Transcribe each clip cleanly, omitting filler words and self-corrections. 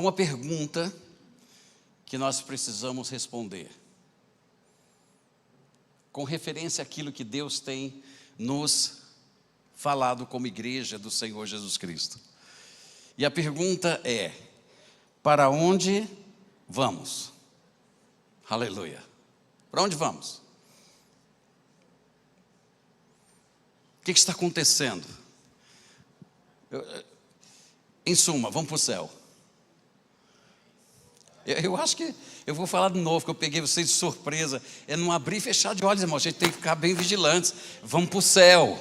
uma pergunta que nós precisamos responder, com referência àquilo que Deus tem nos falado como igreja do Senhor Jesus Cristo. E a pergunta é: para onde vamos? Aleluia. Para onde vamos? O que está acontecendo? Em suma, vamos para o céu. Eu acho que eu vou falar de novo, que eu peguei vocês de surpresa. É não abrir e fechar de olhos, irmão. A gente tem que ficar bem vigilantes. Vamos para o céu.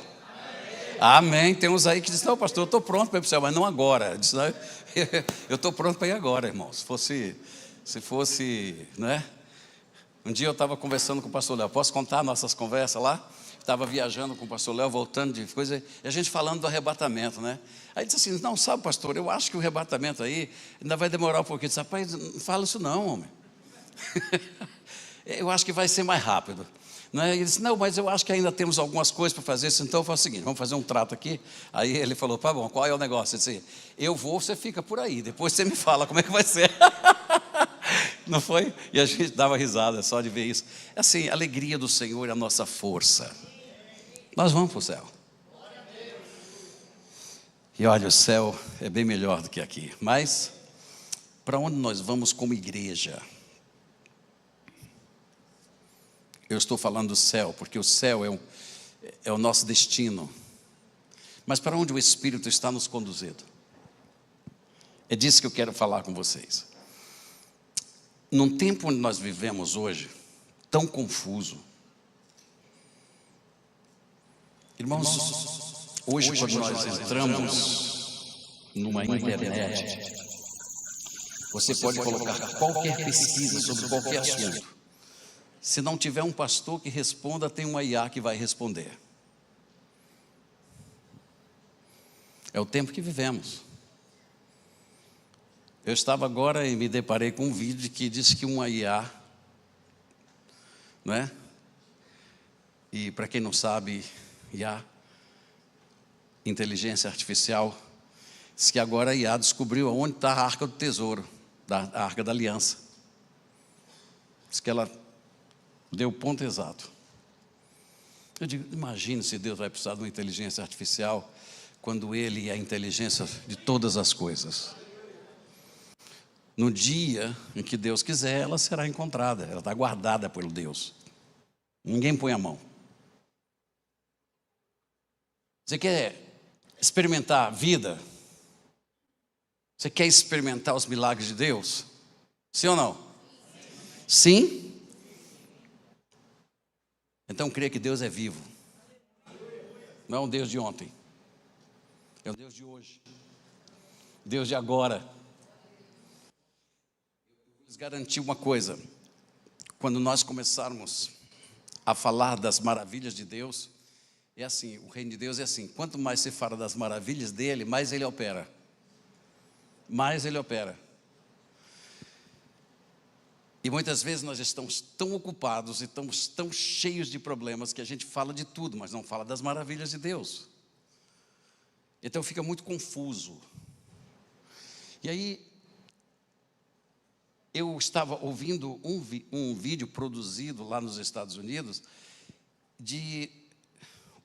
Amém. Tem uns aí que dizem: não, pastor, eu estou pronto para ir para o céu, mas não agora. Eu estou pronto para ir agora, irmão. Se fosse, né? Um dia eu estava conversando com o pastor Léo. Posso contar nossas conversas lá? Estava viajando com o pastor Léo, voltando de coisa, e a gente falando do arrebatamento, né? Aí disse assim: não, sabe, pastor, eu acho que o arrebatamento aí ainda vai demorar um pouquinho. Eu disse: rapaz, não fala isso não, homem. Eu acho que vai ser mais rápido. Né? Ele disse: não, mas eu acho que ainda temos algumas coisas para fazer. Então eu faço o seguinte: vamos fazer um trato aqui. Aí ele falou: tá bom, qual é o negócio? Eu disse: eu vou, você fica por aí, depois você me fala como é que vai ser. Não foi? E a gente dava risada só de ver isso. É assim, a alegria do Senhor é a nossa força. Nós vamos para o céu. E olha, o céu é bem melhor do que aqui. Mas para onde nós vamos como igreja? Eu estou falando do céu, porque o céu é o nosso destino. Mas para onde o Espírito está nos conduzindo? É disso que eu quero falar com vocês. Num tempo onde nós vivemos hoje, tão confuso. Irmãos, hoje quando nós entramos numa internet, você pode colocar qualquer pesquisa sobre qualquer assunto. Se não tiver um pastor que responda, tem uma IA que vai responder. É o tempo que vivemos. Eu estava agora e me deparei com um vídeo que diz que uma IA, não é? E para quem não sabe, IA, inteligência artificial, diz que agora a IA descobriu onde está a arca do tesouro, a arca da aliança. Diz que ela deu o ponto exato. Eu digo: imagine se Deus vai precisar de uma inteligência artificial quando Ele é a inteligência de todas as coisas. No dia em que Deus quiser, ela será encontrada, ela está guardada pelo Deus. Ninguém põe a mão. Você quer experimentar a vida? Você quer experimentar os milagres de Deus? Sim ou não? Sim? Então creia que Deus é vivo. Não é um Deus de ontem. É um Deus de hoje. Deus de agora. Eu vos garantir uma coisa. Quando nós começarmos a falar das maravilhas de Deus, é assim, o reino de Deus é assim: quanto mais se fala das maravilhas dele, mais ele opera. Mais ele opera. E muitas vezes nós estamos tão ocupados e estamos tão cheios de problemas que a gente fala de tudo, mas não fala das maravilhas de Deus. Então fica muito confuso. E aí, eu estava ouvindo um vídeo produzido lá nos Estados Unidos de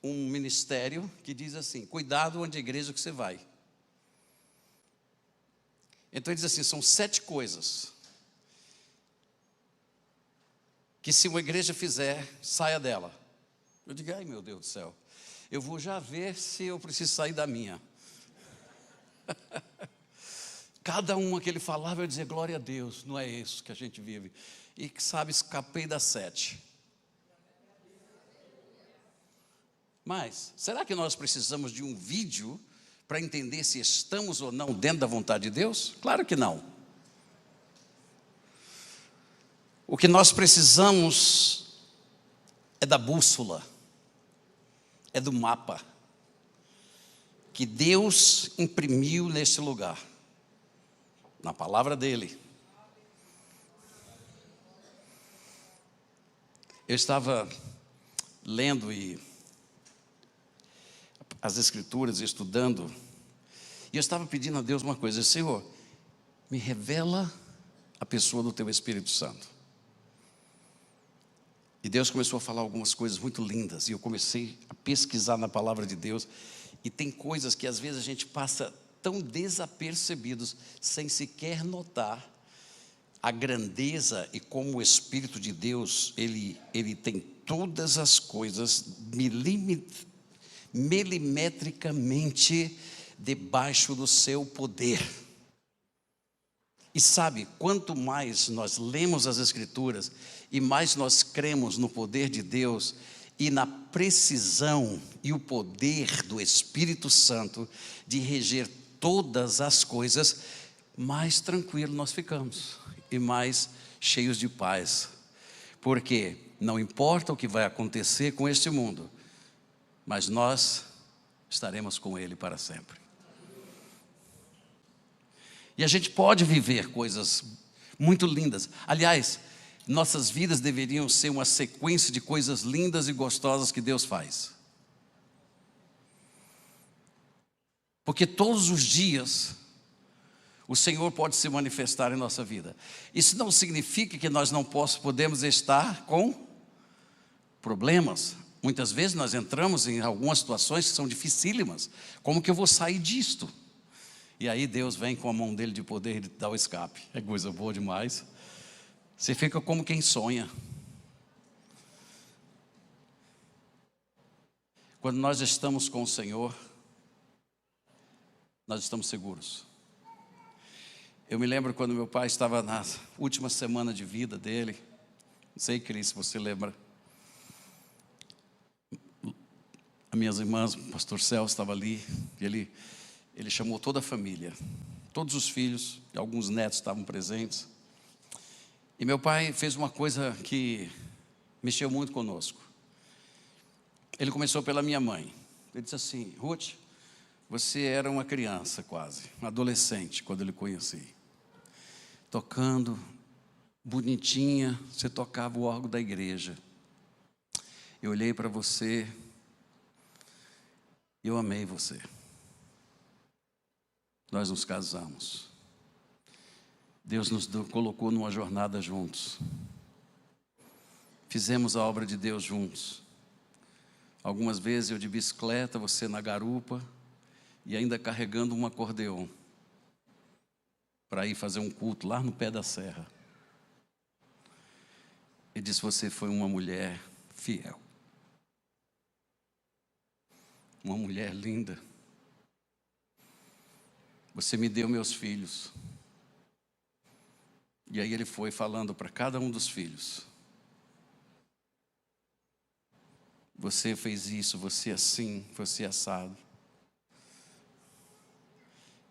um ministério que diz assim: cuidado onde a igreja que você vai. Então ele diz assim: são 7 coisas que se uma igreja fizer, saia dela. Eu digo: ai meu Deus do céu, eu vou já ver se eu preciso sair da minha. Cada uma que ele falava, eu dizia: glória a Deus, não é isso que a gente vive. E sabe, escapei das 7. Mas, será que nós precisamos de um vídeo para entender se estamos ou não dentro da vontade de Deus? Claro que não. O que nós precisamos é da bússola, é do mapa, que Deus imprimiu nesse lugar, na palavra dele. Eu estava lendo as escrituras, estudando, e eu estava pedindo a Deus uma coisa: Senhor, me revela a pessoa do teu Espírito Santo. E Deus começou a falar algumas coisas muito lindas, e eu comecei a pesquisar na palavra de Deus, e tem coisas que às vezes a gente passa tão desapercebidos, sem sequer notar a grandeza e como o Espírito de Deus, ele tem todas as coisas milimetricamente debaixo do seu poder. E sabe, quanto mais nós lemos as Escrituras e mais nós cremos no poder de Deus e na precisão e o poder do Espírito Santo de reger todas as coisas, mais tranquilo nós ficamos e mais cheios de paz. Porque não importa o que vai acontecer com este mundo, mas nós estaremos com Ele para sempre. E a gente pode viver coisas muito lindas. Aliás, nossas vidas deveriam ser uma sequência de coisas lindas e gostosas que Deus faz. Porque todos os dias o Senhor pode se manifestar em nossa vida. Isso não significa que nós não podemos estar com problemas. Muitas vezes nós entramos em algumas situações que são dificílimas. Como que eu vou sair disto? E aí Deus vem com a mão dele de poder e dá o escape. É coisa boa demais. Você fica como quem sonha. Quando nós estamos com o Senhor, nós estamos seguros. Eu me lembro quando meu pai estava na última semana de vida dele. Não sei, Cris, se você lembra. As minhas irmãs, o pastor Celso estava ali. E ele chamou toda a família. Todos os filhos e alguns netos estavam presentes. E meu pai fez uma coisa que mexeu muito conosco. Ele começou pela minha mãe. Ele disse assim: Ruth, você era uma criança quase, um adolescente quando eu lhe conheci. Tocando, bonitinha, você tocava o órgão da igreja. Eu olhei para você e eu amei você. Nós nos casamos. Deus nos colocou numa jornada juntos. Fizemos a obra de Deus juntos. Algumas vezes eu de bicicleta, você na garupa e ainda carregando um acordeon para ir fazer um culto lá no pé da serra. Ele disse: você foi uma mulher fiel. Uma mulher linda. Você me deu meus filhos. E aí ele foi falando para cada um dos filhos: você fez isso, você assim, você assado.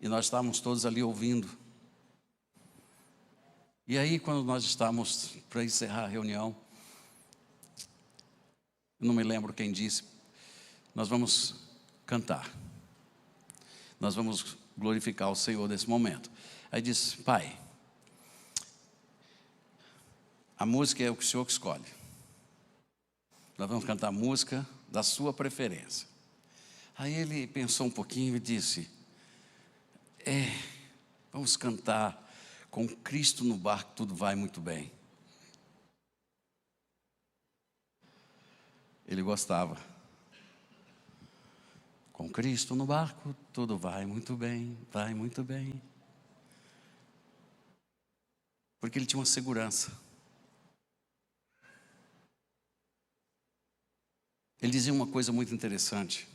E nós estávamos todos ali ouvindo. E aí, quando nós estávamos para encerrar a reunião, eu não me lembro quem disse: nós vamos cantar. Nós vamos glorificar o Senhor nesse momento. Aí disse: pai, a música é o que o Senhor que escolhe. Nós vamos cantar a música da sua preferência. Aí ele pensou um pouquinho e disse: vamos cantar Com Cristo no Barco Tudo Vai Muito Bem. Ele gostava. Com Cristo no barco tudo vai muito bem, vai muito bem. Porque ele tinha uma segurança. Ele dizia uma coisa muito interessante.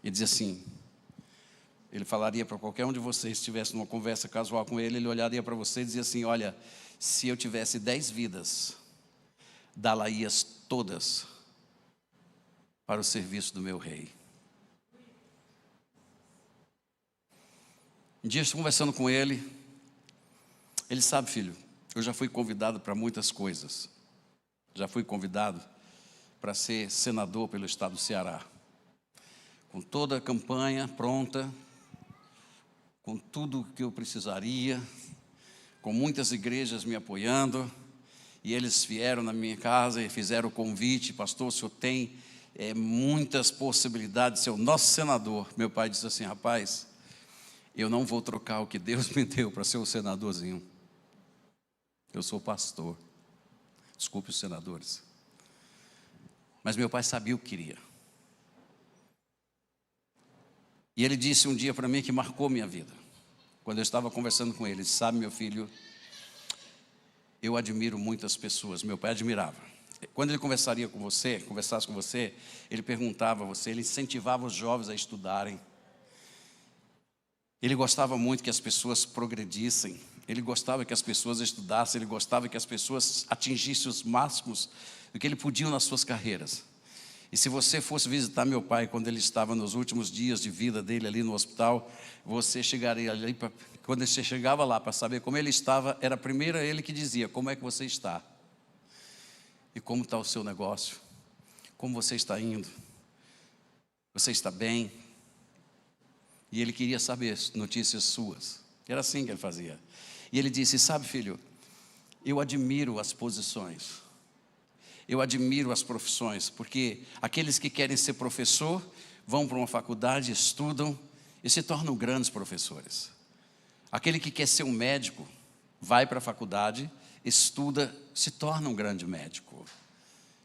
Ele dizia assim: ele falaria para qualquer um de vocês, se estivesse numa conversa casual com ele, ele olharia para você e dizia assim: olha, se eu tivesse 10 vidas, dá-las todas para o serviço do meu rei. Um dia eu estou conversando com ele. Ele sabe, filho, eu já fui convidado para muitas coisas. Já fui convidado para ser senador pelo estado do Ceará, com toda a campanha pronta, com tudo que eu precisaria, com muitas igrejas me apoiando, e eles vieram na minha casa e fizeram o convite: pastor, o senhor tem muitas possibilidades de ser o nosso senador. Meu pai disse assim: rapaz, Eu não vou trocar o que Deus me deu para ser um senadorzinho. Eu sou pastor. Desculpe os senadores. Mas meu pai sabia o que queria. E ele disse um dia para mim que marcou minha vida. Quando eu estava conversando com ele, ele disse: sabe, meu filho, eu admiro muitas pessoas. Meu pai admirava. Quando ele conversasse com você, ele perguntava a você, ele incentivava os jovens a estudarem. Ele gostava muito que as pessoas progredissem. Ele gostava que as pessoas estudassem. Ele gostava que as pessoas atingissem os máximos do que ele podia nas suas carreiras. E se você fosse visitar meu pai quando ele estava nos últimos dias de vida dele ali no hospital, você chegaria ali, quando você chegava lá para saber como ele estava, era primeiro ele que dizia: como é que você está? E como está o seu negócio? Como você está indo? Você está bem? E ele queria saber notícias suas. Era assim que ele fazia. E ele disse: sabe, filho, eu admiro as posições. Eu admiro as profissões, porque aqueles que querem ser professor vão para uma faculdade, estudam e se tornam grandes professores. Aquele que quer ser um médico vai para a faculdade, estuda, se torna um grande médico.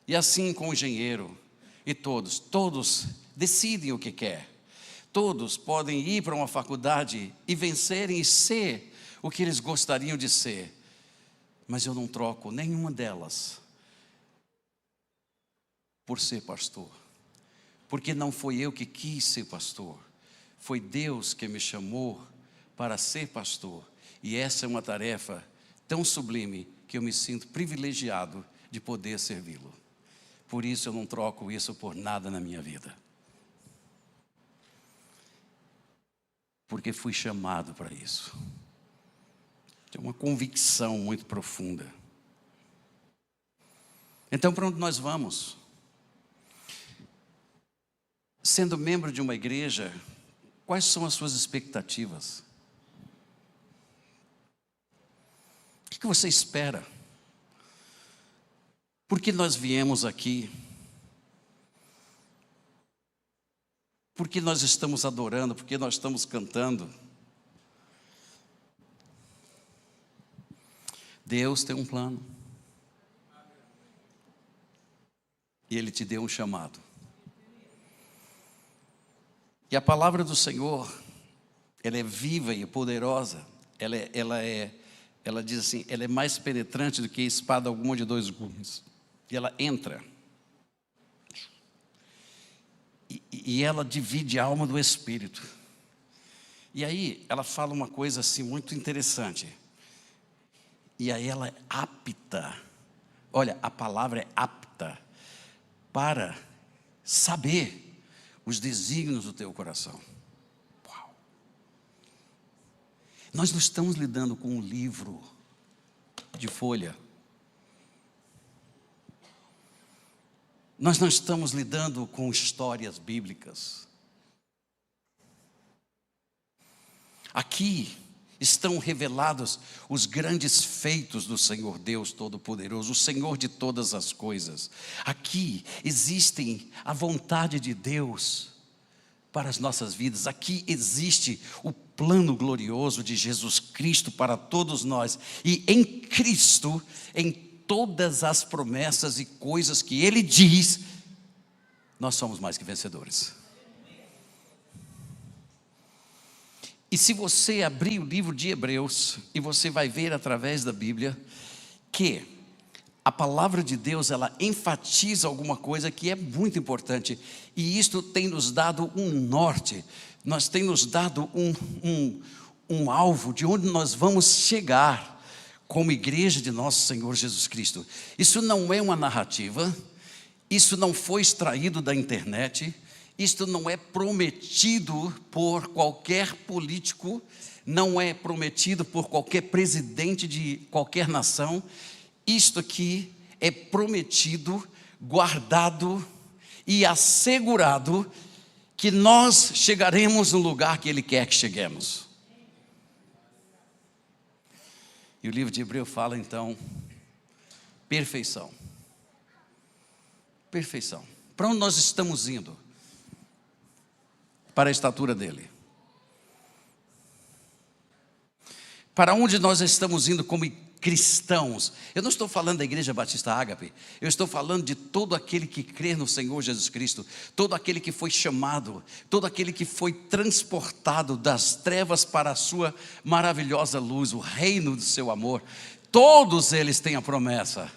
E assim com o engenheiro. E todos decidem o que quer. Todos podem ir para uma faculdade e vencerem e ser o que eles gostariam de ser. Mas eu não troco nenhuma delas por ser pastor. Porque não foi eu que quis ser pastor. Foi Deus que me chamou para ser pastor. E essa é uma tarefa tão sublime que eu me sinto privilegiado de poder servi-lo. Por isso eu não troco isso por nada na minha vida. Porque fui chamado para isso. É uma convicção muito profunda. Então, para onde nós vamos? Sendo membro de uma igreja, quais são as suas expectativas? O que você espera? Por que nós viemos aqui? Por que nós estamos adorando? Por que nós estamos cantando? Deus tem um plano. E Ele te deu um chamado. E a palavra do Senhor, ela é viva e poderosa. Ela diz assim, ela é mais penetrante do que espada alguma de dois gumes. E ela entra. E ela divide a alma do espírito. E aí ela fala uma coisa assim muito interessante. E aí ela é apta. Olha, a palavra é apta para saber os desígnios do teu coração. Uau! Nós não estamos lidando com um livro de folha. Nós não estamos lidando com histórias bíblicas. Aqui estão revelados os grandes feitos do Senhor Deus Todo-Poderoso, o Senhor de todas as coisas. Aqui existem a vontade de Deus para as nossas vidas. Aqui existe o plano glorioso de Jesus Cristo para todos nós. E em Cristo, em todas as promessas e coisas que Ele diz, nós somos mais que vencedores. E se você abrir o livro de Hebreus, e você vai ver através da Bíblia, que a palavra de Deus, ela enfatiza alguma coisa que é muito importante. E isto tem nos dado um norte, nós tem nos dado um alvo de onde nós vamos chegar como igreja de nosso Senhor Jesus Cristo. Isso não é uma narrativa, isso não foi extraído da internet, isto não é prometido por qualquer político, não é prometido por qualquer presidente de qualquer nação. Isto aqui é prometido, guardado e assegurado que nós chegaremos no lugar que Ele quer que cheguemos. E o livro de Hebreus fala então, perfeição. Perfeição. Para onde nós estamos indo? Para a estatura dele. Para onde nós estamos indo como cristãos? Eu não estou falando da Igreja Batista Ágape, eu estou falando de todo aquele que crê no Senhor Jesus Cristo, todo aquele que foi chamado, todo aquele que foi transportado das trevas para a sua maravilhosa luz, o reino do seu amor. Todos eles têm a promessa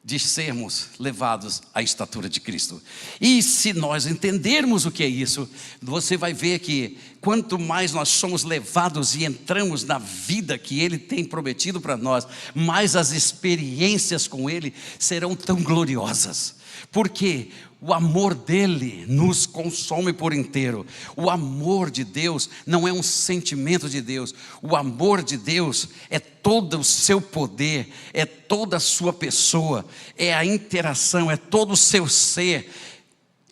de sermos levados à estatura de Cristo. E se nós entendermos o que é isso, você vai ver que quanto mais nós somos levados e entramos na vida que Ele tem prometido para nós, mais as experiências com Ele serão tão gloriosas. Porque o amor dele nos consome por inteiro. O amor de Deus não é um sentimento de Deus. O amor de Deus é todo o seu poder, é toda a sua pessoa, é a interação, é todo o seu ser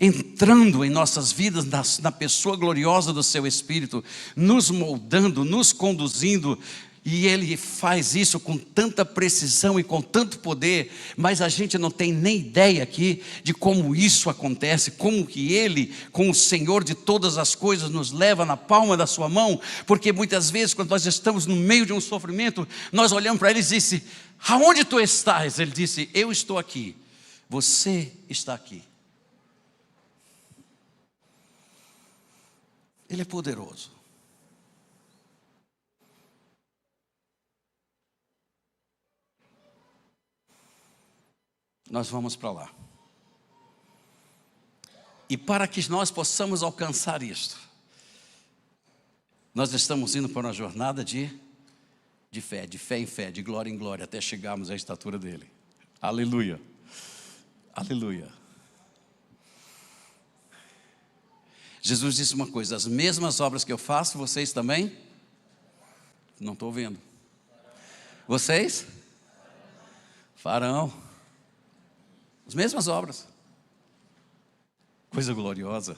entrando em nossas vidas, na pessoa gloriosa do seu Espírito, nos moldando, nos conduzindo. E Ele faz isso com tanta precisão e com tanto poder, mas a gente não tem nem ideia aqui de como isso acontece, como que Ele, com o Senhor de todas as coisas, nos leva na palma da sua mão, porque muitas vezes quando nós estamos no meio de um sofrimento, nós olhamos para Ele e disse: aonde tu estás? Ele disse: eu estou aqui, você está aqui. Ele é poderoso. Nós vamos para lá. E para que nós possamos alcançar isto, nós estamos indo para uma jornada de fé em fé, de glória em glória, até chegarmos à estatura dele. Aleluia. Aleluia. Jesus disse uma coisa: as mesmas obras que eu faço, vocês também? Não estou vendo. Vocês? Farão. As mesmas obras. Coisa gloriosa.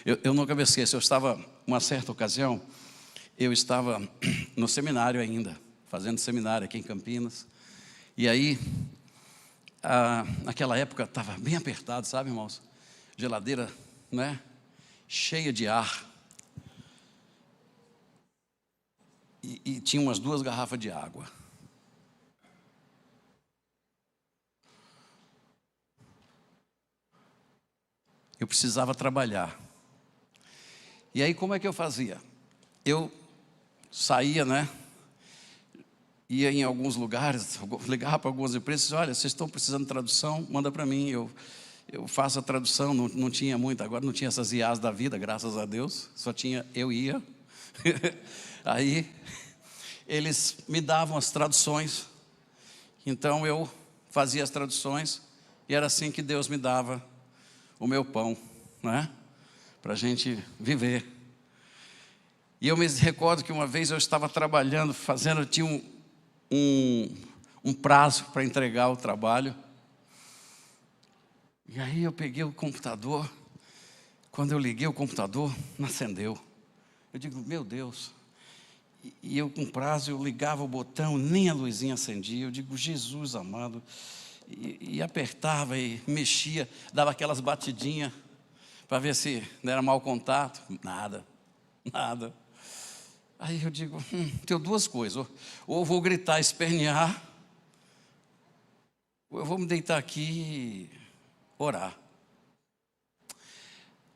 Eu nunca me esqueço. Eu estava, uma certa ocasião, eu estava no seminário ainda, fazendo seminário aqui em Campinas. E aí, naquela época estava bem apertado, sabe, irmãos? Geladeira, né? Cheia de ar. E tinha umas 2 garrafas de água. Eu precisava trabalhar. E aí como é que eu fazia? Eu saía, né? Ia em alguns lugares, ligava para algumas empresas: olha, vocês estão precisando de tradução? Manda para mim, eu faço a tradução. Não tinha muito, agora não tinha essas IAs da vida, graças a Deus. Só tinha, eu ia. Aí eles me davam as traduções. Então eu fazia as traduções. E era assim que Deus me dava o meu pão, né? Para a gente viver. E eu me recordo que uma vez eu estava trabalhando, tinha um prazo para entregar o trabalho. E aí eu peguei o computador. Quando eu liguei o computador, não acendeu. Eu digo: meu Deus. E eu com prazo, eu ligava o botão, nem a luzinha acendia. Eu digo: Jesus amado. E apertava e mexia, dava aquelas batidinhas para ver se não era mau contato. Nada. Aí eu digo: tenho 2 coisas, ou eu vou gritar, espernear, ou eu vou me deitar aqui e orar.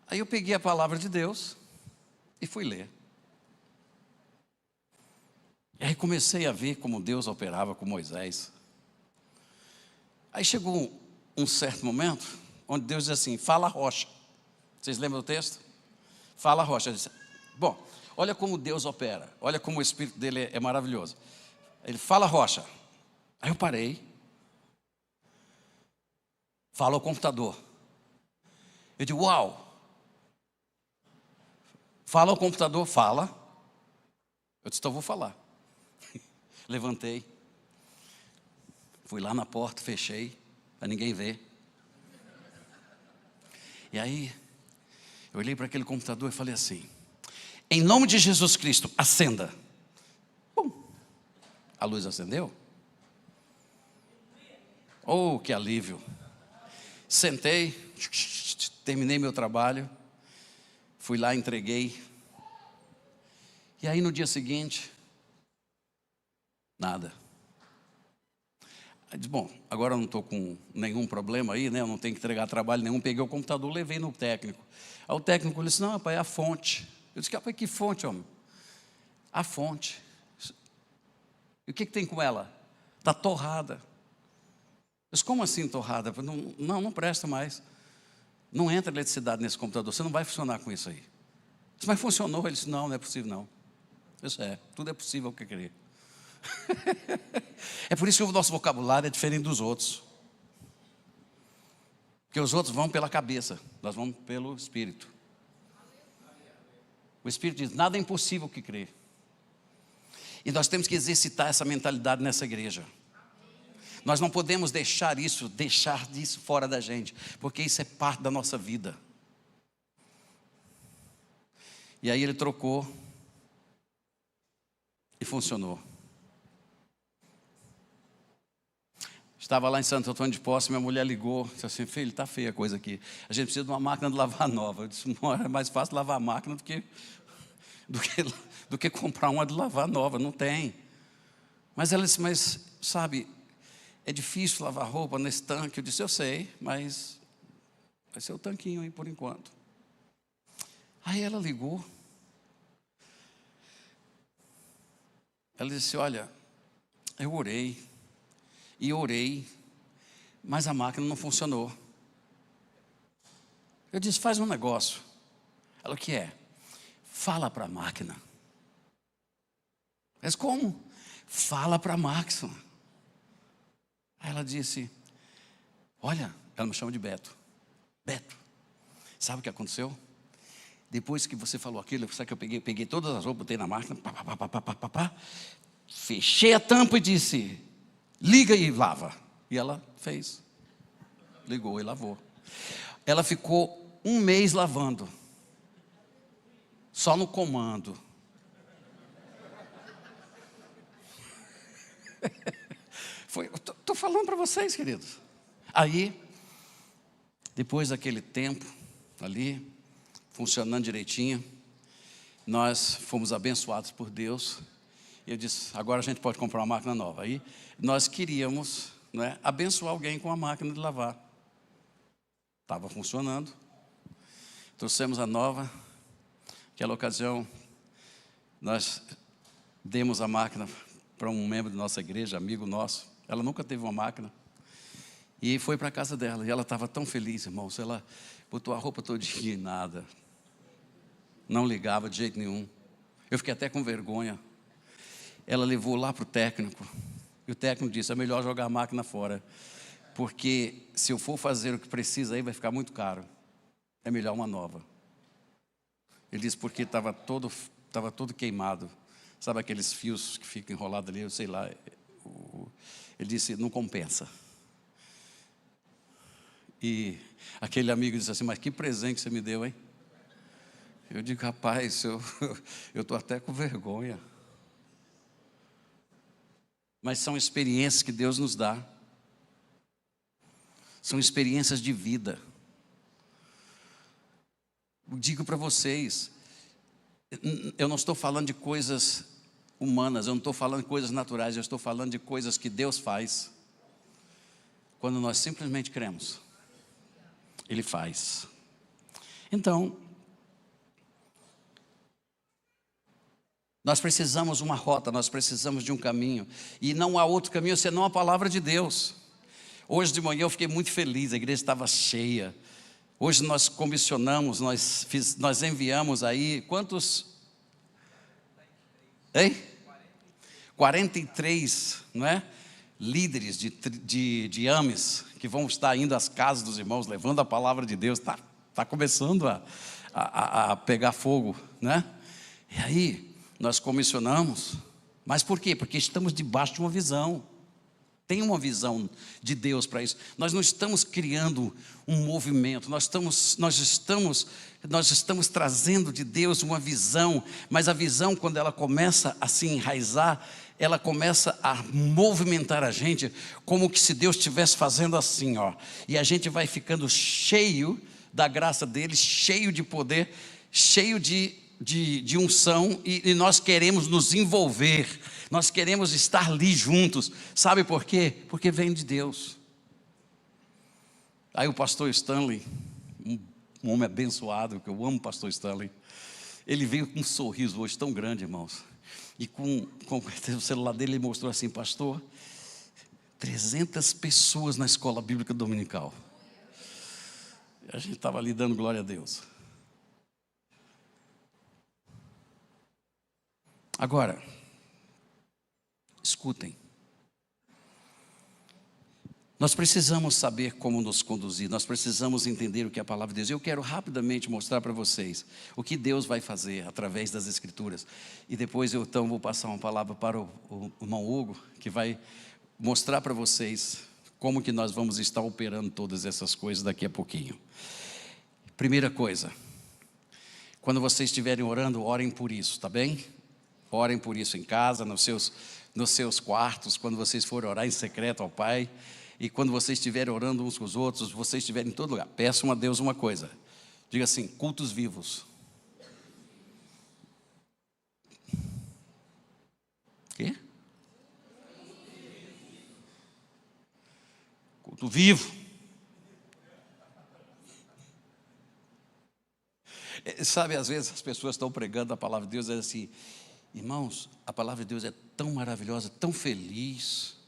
Aí eu peguei a palavra de Deus e fui ler. E aí comecei a ver como Deus operava com Moisés. Aí chegou um certo momento onde Deus diz assim: fala rocha. Vocês lembram do texto? Fala rocha. Disse, bom, olha como Deus opera, olha como o Espírito dele é maravilhoso. Ele fala rocha. Aí eu parei. Fala ao computador. Eu digo: uau. Fala ao computador, fala. Eu disse: então eu vou falar. Levantei. Fui lá na porta, fechei, para ninguém ver. E aí, eu olhei para aquele computador e falei assim: em nome de Jesus Cristo, acenda. Bum. A luz acendeu. Oh, que alívio. Sentei, terminei meu trabalho, fui lá, entreguei. E aí no dia seguinte, Nada. Aí diz, bom, agora eu não estou com nenhum problema aí, né? Eu não tenho que entregar trabalho nenhum. Peguei o computador, levei no técnico. Aí o técnico disse, não, rapaz, é a fonte. Eu disse, rapaz, que fonte, homem? A fonte. E o que tem com ela? Está torrada. Eu disse, como assim torrada? Não presta mais. Não entra eletricidade nesse computador, você não vai funcionar com isso aí. Eu disse, mas funcionou? Ele disse, não é possível não. Eu disse, tudo é possível o que querer. É por isso que o nosso vocabulário é diferente dos outros. Porque os outros vão pela cabeça, nós vamos pelo Espírito. O Espírito diz, nada é impossível que crer. E nós temos que exercitar essa mentalidade nessa igreja. Nós não podemos deixar disso fora da gente, porque isso é parte da nossa vida. E aí ele trocou e funcionou. Estava lá em Santo Antônio de Posse, minha mulher ligou, disse assim, filho, está feia a coisa aqui. A gente precisa de uma máquina de lavar nova. Eu disse, não, é mais fácil lavar a máquina do que comprar uma de lavar nova, não tem. Mas ela disse, mas sabe, é difícil lavar roupa nesse tanque. Eu disse, eu sei, mas vai ser o tanquinho aí por enquanto. Aí ela ligou. Ela disse, olha, eu orei. E orei, mas a máquina não funcionou. Eu disse, faz um negócio. Ela, o que é? Fala para a máquina. Mas como? Fala para a máquina. Aí ela disse, olha, ela me chama de Beto. Beto, sabe o que aconteceu? Depois que você falou aquilo, sabe que eu peguei todas as roupas, botei na máquina, fechei a tampa e disse, liga e lava. E ela fez. Ligou e lavou. Ela ficou 1 mês lavando. Só no comando. Estou falando para vocês, queridos. Aí, depois daquele tempo ali, funcionando direitinho, nós fomos abençoados por Deus. E eu disse, agora a gente pode comprar uma máquina nova. Aí nós queríamos, né, abençoar alguém com a máquina de lavar. Estava funcionando. Trouxemos a nova. Naquela ocasião, nós demos a máquina para um membro da nossa igreja, amigo nosso. Ela nunca teve uma máquina. E foi para a casa dela. E ela estava tão feliz, irmãos. Ela botou a roupa todinha e nada. Não ligava de jeito nenhum. Eu fiquei até com vergonha. Ela levou lá para o técnico. E o técnico disse, é melhor jogar a máquina fora. Porque se eu for fazer o que precisa aí, vai ficar muito caro. É melhor uma nova. Ele disse, porque estava todo queimado. Sabe aqueles fios que ficam enrolados ali, eu sei lá. Ele disse, não compensa. E aquele amigo disse assim, mas que presente você me deu, hein? Eu digo, rapaz, eu estou até com vergonha. Mas são experiências que Deus nos dá. São experiências de vida. Eu digo para vocês, eu não estou falando de coisas humanas, eu não estou falando de coisas naturais, eu estou falando de coisas que Deus faz. Quando nós simplesmente cremos, Ele faz. Então, nós precisamos uma rota, nós precisamos de um caminho. E não há outro caminho senão a palavra de Deus. Hoje de manhã eu fiquei muito feliz, a igreja estava cheia. Hoje nós comissionamos, nós enviamos aí, quantos? Hein? 43, não é? Líderes de AMES, que vão estar indo às casas dos irmãos, levando a palavra de Deus. Está começando a pegar fogo, né? E aí, nós comissionamos, mas por quê? Porque estamos debaixo de uma visão. Tem uma visão de Deus para isso. Nós não estamos criando um movimento, nós estamos trazendo de Deus uma visão, mas a visão, quando ela começa a se enraizar, ela começa a movimentar a gente, como que se Deus estivesse fazendo assim, ó. E a gente vai ficando cheio da graça dele, cheio de poder, cheio de de unção e nós queremos nos envolver, nós queremos estar ali juntos. Sabe por quê? Porque vem de Deus. Aí o pastor Stanley, um homem abençoado, que eu amo o pastor Stanley, ele veio com um sorriso hoje tão grande, irmãos, e com o celular dele, ele mostrou assim: pastor, 300 pessoas na escola bíblica dominical. A gente estava ali dando glória a Deus. Agora, escutem. Nós precisamos saber como nos conduzir, nós precisamos entender o que é a palavra de Deus. Eu quero rapidamente mostrar para vocês o que Deus vai fazer através das Escrituras. E depois eu então vou passar uma palavra para o irmão Hugo, que vai mostrar para vocês como que nós vamos estar operando todas essas coisas daqui a pouquinho. Primeira coisa, quando vocês estiverem orando, orem por isso, tá bem? Orem por isso em casa, nos seus quartos, quando vocês forem orar em secreto ao Pai. E quando vocês estiverem orando uns com os outros, vocês estiverem em todo lugar, peçam a Deus uma coisa. Diga assim: cultos vivos. Quê? Culto vivo. Sabe, às vezes as pessoas estão pregando a palavra de Deus e dizem assim: irmãos, a palavra de Deus é tão maravilhosa, tão feliz.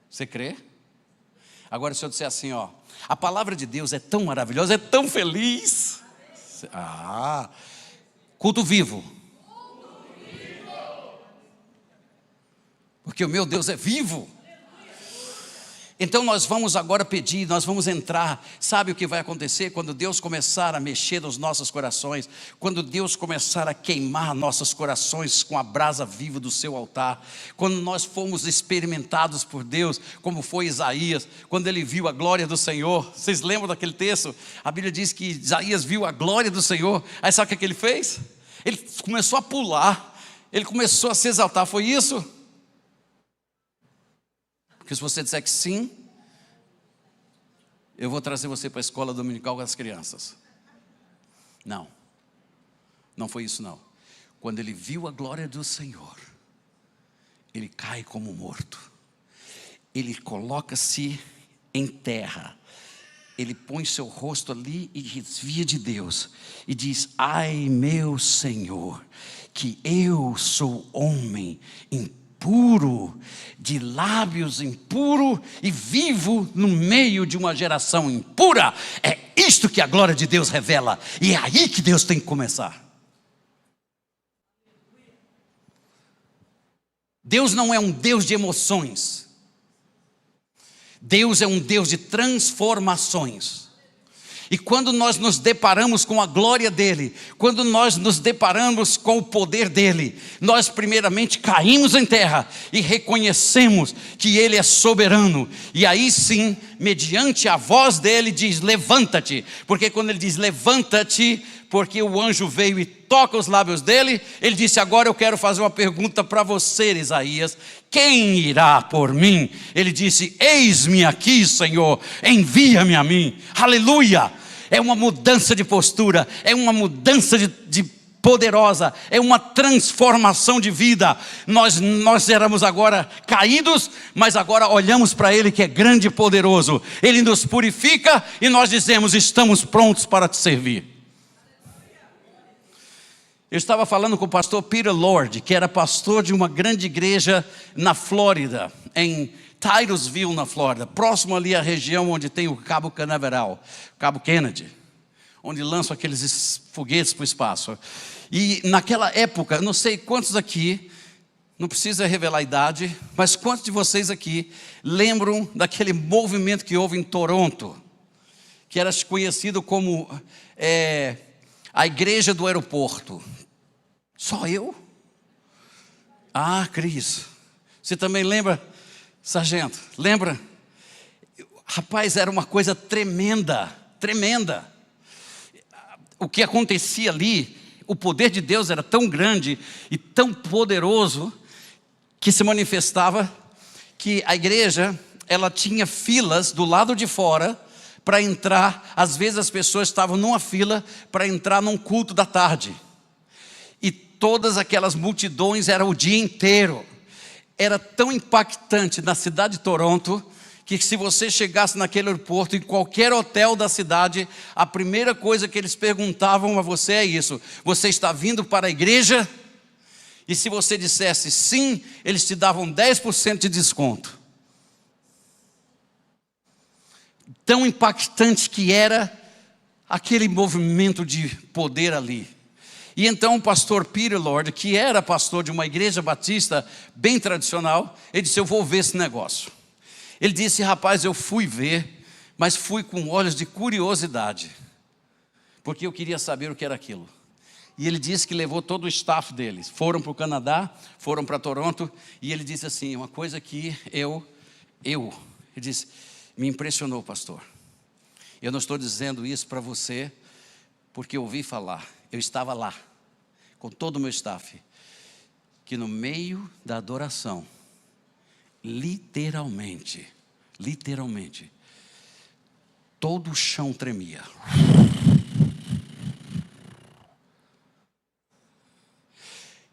Você crê? Agora, se eu disser assim, ó, a palavra de Deus é tão maravilhosa, é tão feliz. Culto vivo. Porque o meu Deus é vivo. Então nós vamos agora pedir, nós vamos entrar. Sabe o que vai acontecer quando Deus começar a mexer nos nossos corações? Quando Deus começar a queimar nossos corações com a brasa viva do seu altar. Quando nós formos experimentados por Deus, como foi Isaías, quando ele viu a glória do Senhor. Vocês lembram daquele texto? A Bíblia diz que Isaías viu a glória do Senhor. Aí sabe o que ele fez? Ele começou a pular, ele começou a se exaltar. Foi isso? Porque se você disser que sim, eu vou trazer você para a escola dominical com as crianças. Não, não foi isso não. Quando ele viu a glória do Senhor, ele cai como morto. Ele coloca-se em terra. Ele põe seu rosto ali e desvia de Deus. E diz: ai meu Senhor, que eu sou homem impuro, de lábios impuro e vivo no meio de uma geração impura. É isto que a glória de Deus revela. E é aí que Deus tem que começar. Deus não é um Deus de emoções. Deus é um Deus de transformações. E quando nós nos deparamos com a glória dEle, quando nós nos deparamos com o poder dEle, nós primeiramente caímos em terra e reconhecemos que Ele é soberano. E aí sim, mediante a voz dEle, diz: levanta-te. Porque quando Ele diz levanta-te, porque o anjo veio e toca os lábios dele, ele disse: agora eu quero fazer uma pergunta para você, Isaías: quem irá por mim? Ele disse: eis-me aqui, Senhor, envia-me a mim. Aleluia! É uma mudança de postura, é uma mudança de poderosa, é uma transformação de vida. Nós éramos agora caídos, mas agora olhamos para Ele que é grande e poderoso. Ele nos purifica e nós dizemos: estamos prontos para te servir. Eu estava falando com o pastor Peter Lord, que era pastor de uma grande igreja na Flórida, em Titusville, na Flórida, próximo ali à região onde tem o Cabo Canaveral, Cabo Kennedy, onde lançam aqueles foguetes para o espaço. E naquela época, não sei quantos aqui, não precisa revelar a idade, mas quantos de vocês aqui lembram daquele movimento que houve em Toronto, que era conhecido como a igreja do aeroporto? Só eu? Ah, Cris, você também lembra, sargento? Lembra? Rapaz, era uma coisa tremenda, tremenda. O que acontecia ali, o poder de Deus era tão grande e tão poderoso, que se manifestava que a igreja, ela tinha filas do lado de fora, para entrar. Às vezes as pessoas estavam numa fila para entrar num culto da tarde. E todas aquelas multidões, era o dia inteiro. Era tão impactante na cidade de Toronto, que se você chegasse naquele aeroporto, em qualquer hotel da cidade, a primeira coisa que eles perguntavam a você é isso: você está vindo para a igreja? E se você dissesse sim, eles te davam 10% de desconto. Tão impactante que era aquele movimento de poder ali. E então o pastor Peter Lord, que era pastor de uma igreja batista bem tradicional, ele disse: eu vou ver esse negócio. Ele disse: rapaz, eu fui ver, mas fui com olhos de curiosidade, porque eu queria saber o que era aquilo. E ele disse que levou todo o staff deles, foram para o Canadá, foram para Toronto, e ele disse assim, uma coisa que ele disse, me impressionou, pastor. Eu não estou dizendo isso para você, porque eu ouvi falar, eu estava lá, com todo o meu staff, que no meio da adoração, literalmente, todo o chão tremia.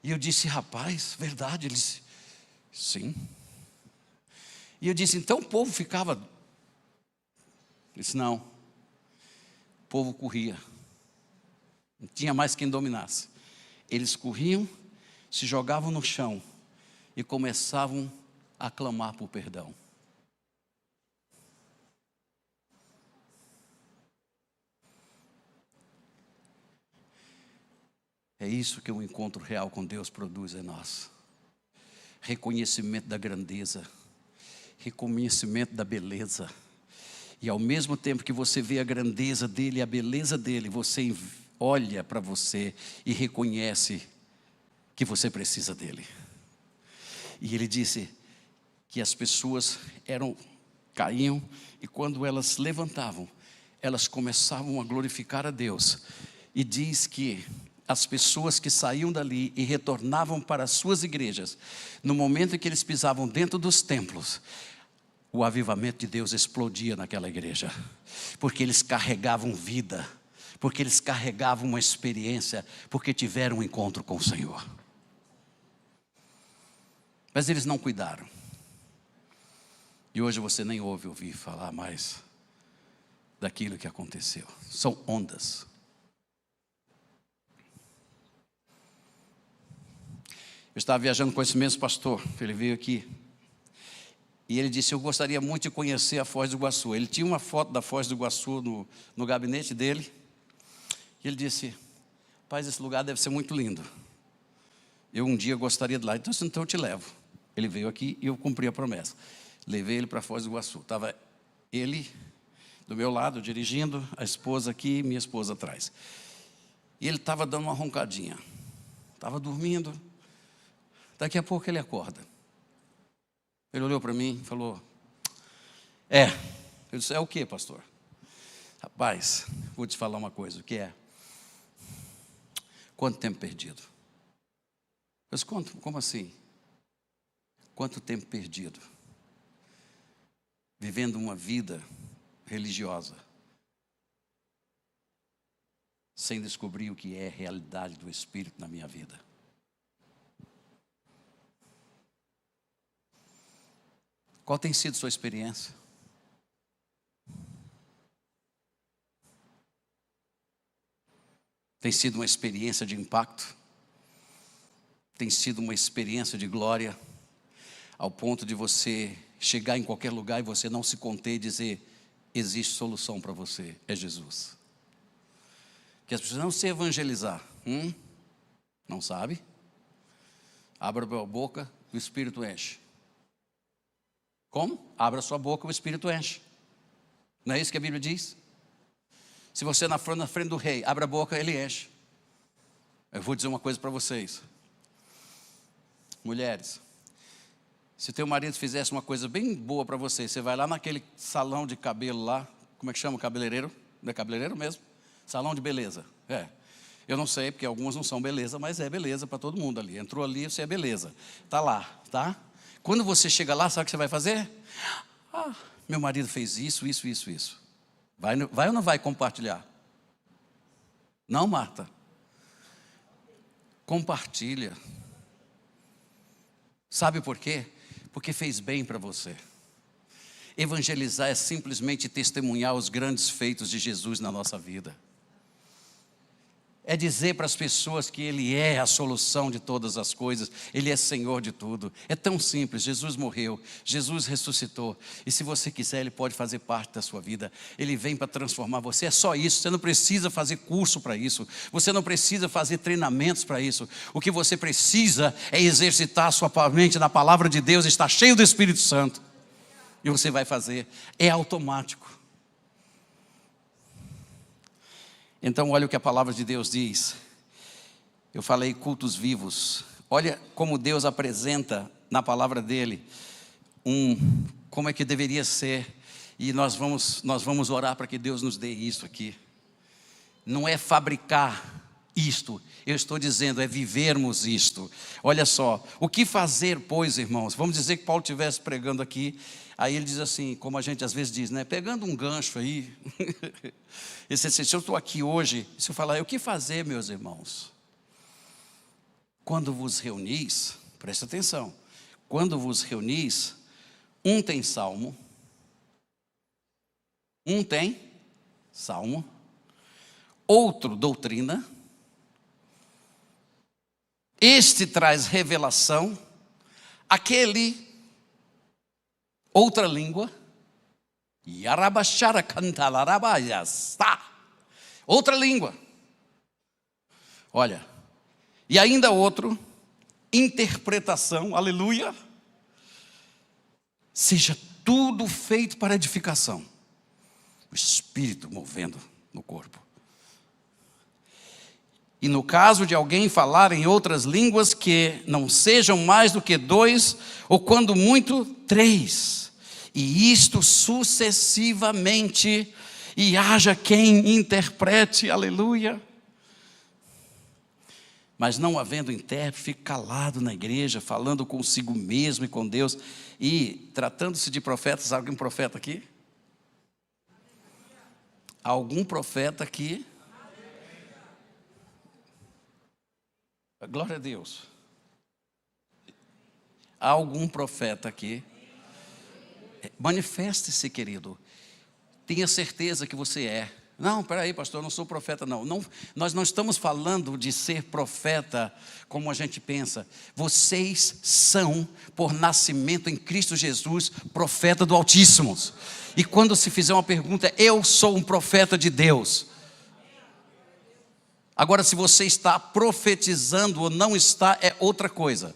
E eu disse: rapaz, verdade? Ele disse: sim. E eu disse: então o povo ficava? Ele disse: não, o povo corria, não tinha mais quem dominasse. Eles corriam, se jogavam no chão e começavam a clamar por perdão. É isso que o encontro real com Deus produz em nós. Reconhecimento da grandeza, reconhecimento da beleza. E ao mesmo tempo que você vê a grandeza dele, a beleza dele, você olha para você e reconhece que você precisa dele. E ele disse que as pessoas caíam, e quando elas levantavam, elas começavam a glorificar a Deus. E diz que as pessoas que saíam dali e retornavam para as suas igrejas, no momento em que eles pisavam dentro dos templos, o avivamento de Deus explodia naquela igreja, porque eles carregavam vida, porque eles carregavam uma experiência, porque tiveram um encontro com o Senhor. Mas eles não cuidaram. E hoje você nem ouve ouvir falar mais daquilo que aconteceu. São ondas. Eu estava viajando com esse mesmo pastor, ele veio aqui. E ele disse: eu gostaria muito de conhecer a Foz do Iguaçu. Ele tinha uma foto da Foz do Iguaçu no gabinete dele. E ele disse: rapaz, esse lugar deve ser muito lindo. Eu um dia gostaria de ir lá, então eu te levo. Ele veio aqui e eu cumpri a promessa. Levei ele para a Foz do Iguaçu. Estava ele do meu lado, dirigindo, a esposa aqui e minha esposa atrás. E ele estava dando uma roncadinha. Estava dormindo. Daqui a pouco ele acorda. Ele olhou para mim e falou: Eu disse: é o que, pastor? Rapaz, vou te falar uma coisa. O que é? Quanto tempo perdido? Eu disse: como assim? Quanto tempo perdido? Vivendo uma vida religiosa, sem descobrir o que é a realidade do Espírito na minha vida. Qual tem sido sua experiência? Tem sido uma experiência de impacto? Tem sido uma experiência de glória? Ao ponto de você chegar em qualquer lugar e você não se conter e dizer: existe solução para você, é Jesus. Que as pessoas não se evangelizar. Não sabe? Abra a boca, o Espírito enche. Como? Abra sua boca, o Espírito enche. Não é isso que a Bíblia diz? Se você na frente do rei, abre a boca, ele enche. Eu vou dizer uma coisa para vocês. Mulheres, se teu marido fizesse uma coisa bem boa para você, você vai lá naquele salão de cabelo lá, como é que chama? Cabeleireiro? Não é cabeleireiro mesmo? Salão de beleza. Eu não sei, porque algumas não são beleza, mas é beleza para todo mundo ali. Entrou ali, você é beleza. Está lá, tá? Quando você chega lá, sabe o que você vai fazer? Meu marido fez isso. Vai ou não vai compartilhar? Não, Marta? Compartilha. Sabe por quê? Porque fez bem para você. Evangelizar é simplesmente testemunhar os grandes feitos de Jesus na nossa vida. É dizer para as pessoas que Ele é a solução de todas as coisas, Ele é Senhor de tudo. É tão simples, Jesus morreu, Jesus ressuscitou, e se você quiser, Ele pode fazer parte da sua vida. Ele vem para transformar você, é só isso. Você não precisa fazer curso para isso, você não precisa fazer treinamentos para isso. O que você precisa é exercitar a sua mente na palavra de Deus, estar cheio do Espírito Santo, e você vai fazer, é automático. Então olha o que a palavra de Deus diz. Eu falei cultos vivos. Olha como Deus apresenta na palavra dele como é que deveria ser. E nós vamos orar para que Deus nos dê isso aqui. Não é fabricar isto, eu estou dizendo, é vivermos isto. Olha só, o que fazer, pois, irmãos? Vamos dizer que Paulo estivesse pregando aqui, aí ele diz assim, como a gente às vezes diz, né? Pegando um gancho aí. Se eu estou aqui hoje, se eu falar, o que fazer, meus irmãos? Quando vos reunis, presta atenção, quando vos reunis, um tem salmo, outro doutrina, este traz revelação, aquele outra língua, outra língua. Olha, e ainda outro, interpretação, aleluia. Seja tudo feito para edificação, o Espírito movendo no corpo. E no caso de alguém falar em outras línguas, que não sejam mais do que 2, ou quando muito 3, e isto sucessivamente, e haja quem interprete, aleluia. Mas não havendo intérprete, fique calado na igreja, falando consigo mesmo e com Deus. E tratando-se de profetas, algum profeta aqui? Algum profeta aqui? Glória a Deus. Há algum profeta aqui? Manifeste-se, querido. Tenha certeza que você é. Não, peraí, pastor, eu não sou profeta, não. Nós não estamos falando de ser profeta como a gente pensa. Vocês são, por nascimento em Cristo Jesus, profeta do Altíssimo. E quando se fizer uma pergunta, eu sou um profeta de Deus. Agora, se você está profetizando ou não está, é outra coisa.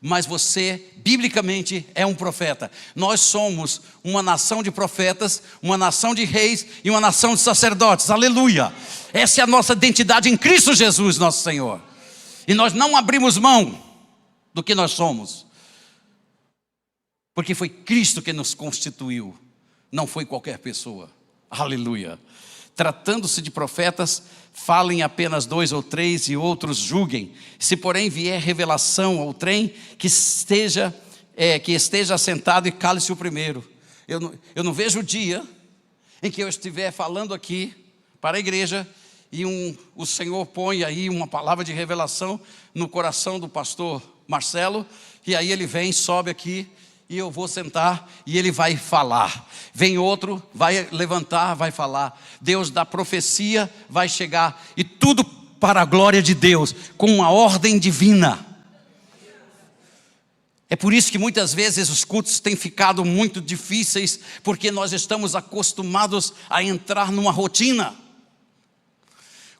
Mas você, biblicamente, é um profeta. Nós somos uma nação de profetas, uma nação de reis e uma nação de sacerdotes. Aleluia! Essa é a nossa identidade em Cristo Jesus, nosso Senhor. E nós não abrimos mão do que nós somos. Porque foi Cristo que nos constituiu, não foi qualquer pessoa. Aleluia! Tratando-se de profetas, falem apenas 2 ou 3 e outros julguem. Se porém vier revelação ao trem, que esteja assentado e cale-se o primeiro. Eu não vejo o dia em que eu estiver falando aqui para a igreja e o Senhor põe aí uma palavra de revelação no coração do pastor Marcelo, e aí ele vem, sobe aqui, e eu vou sentar e ele vai falar. Vem outro, vai levantar, vai falar. Deus da profecia vai chegar, e tudo para a glória de Deus, com uma ordem divina. É por isso que muitas vezes os cultos têm ficado muito difíceis, porque nós estamos acostumados a entrar numa rotina.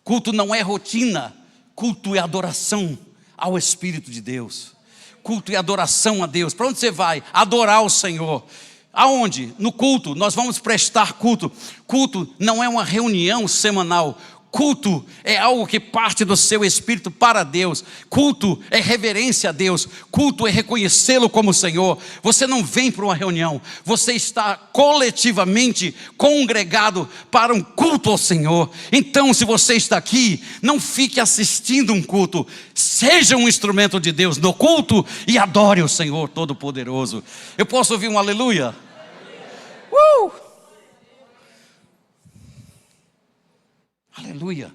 Culto não é rotina, culto é adoração ao Espírito de Deus. Culto e adoração a Deus. Para onde você vai? Adorar o Senhor. Aonde? No culto. Nós vamos prestar culto. Culto não é uma reunião semanal. Culto é algo que parte do seu espírito para Deus. Culto é reverência a Deus. Culto é reconhecê-lo como Senhor. Você não vem para uma reunião, você está coletivamente congregado para um culto ao Senhor. Então, se você está aqui, não fique assistindo um culto, seja um instrumento de Deus no culto e adore o Senhor Todo-Poderoso. Eu posso ouvir um aleluia? Aleluia.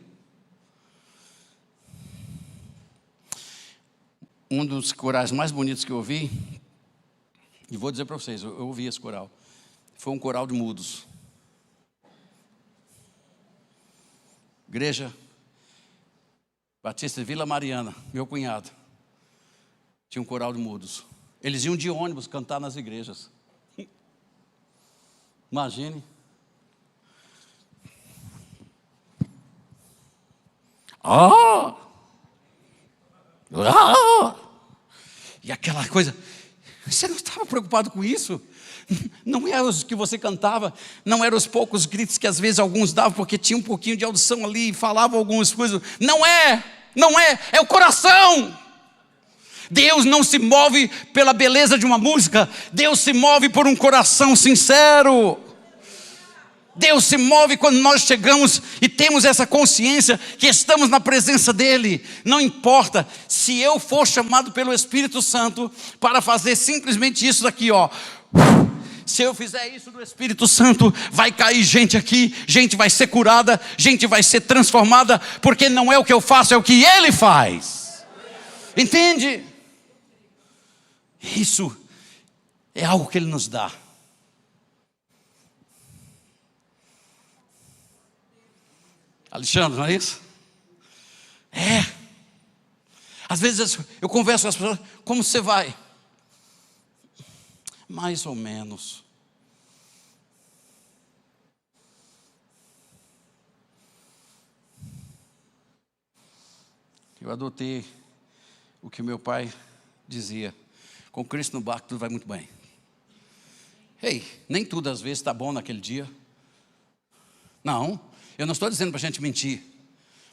Um dos corais mais bonitos que eu ouvi, e vou dizer para vocês, eu ouvi esse coral, foi um coral de mudos. Igreja Batista de Vila Mariana, meu cunhado, tinha um coral de mudos. Eles iam de ônibus cantar nas igrejas. Imagine. E aquela coisa, você não estava preocupado com isso? Não eram os que você cantava, não eram os poucos gritos que às vezes alguns davam, porque tinha um pouquinho de audição ali e falavam algumas coisas. Não é, é o coração. Deus não se move pela beleza de uma música, Deus se move por um coração sincero. Deus se move quando nós chegamos e temos essa consciência que estamos na presença dEle. Não importa se eu for chamado pelo Espírito Santo para fazer simplesmente isso daqui, ó. Se eu fizer isso do Espírito Santo, vai cair gente aqui, gente vai ser curada, gente vai ser transformada, porque não é o que eu faço, é o que Ele faz. Entende? Isso é algo que Ele nos dá. Alexandre, não é isso? É. Às vezes eu converso com as pessoas, como você vai? Mais ou menos. Eu adotei o que meu pai dizia: com Cristo no barco tudo vai muito bem. Ei, nem tudo às vezes está bom naquele dia. Não, eu não estou dizendo para a gente mentir.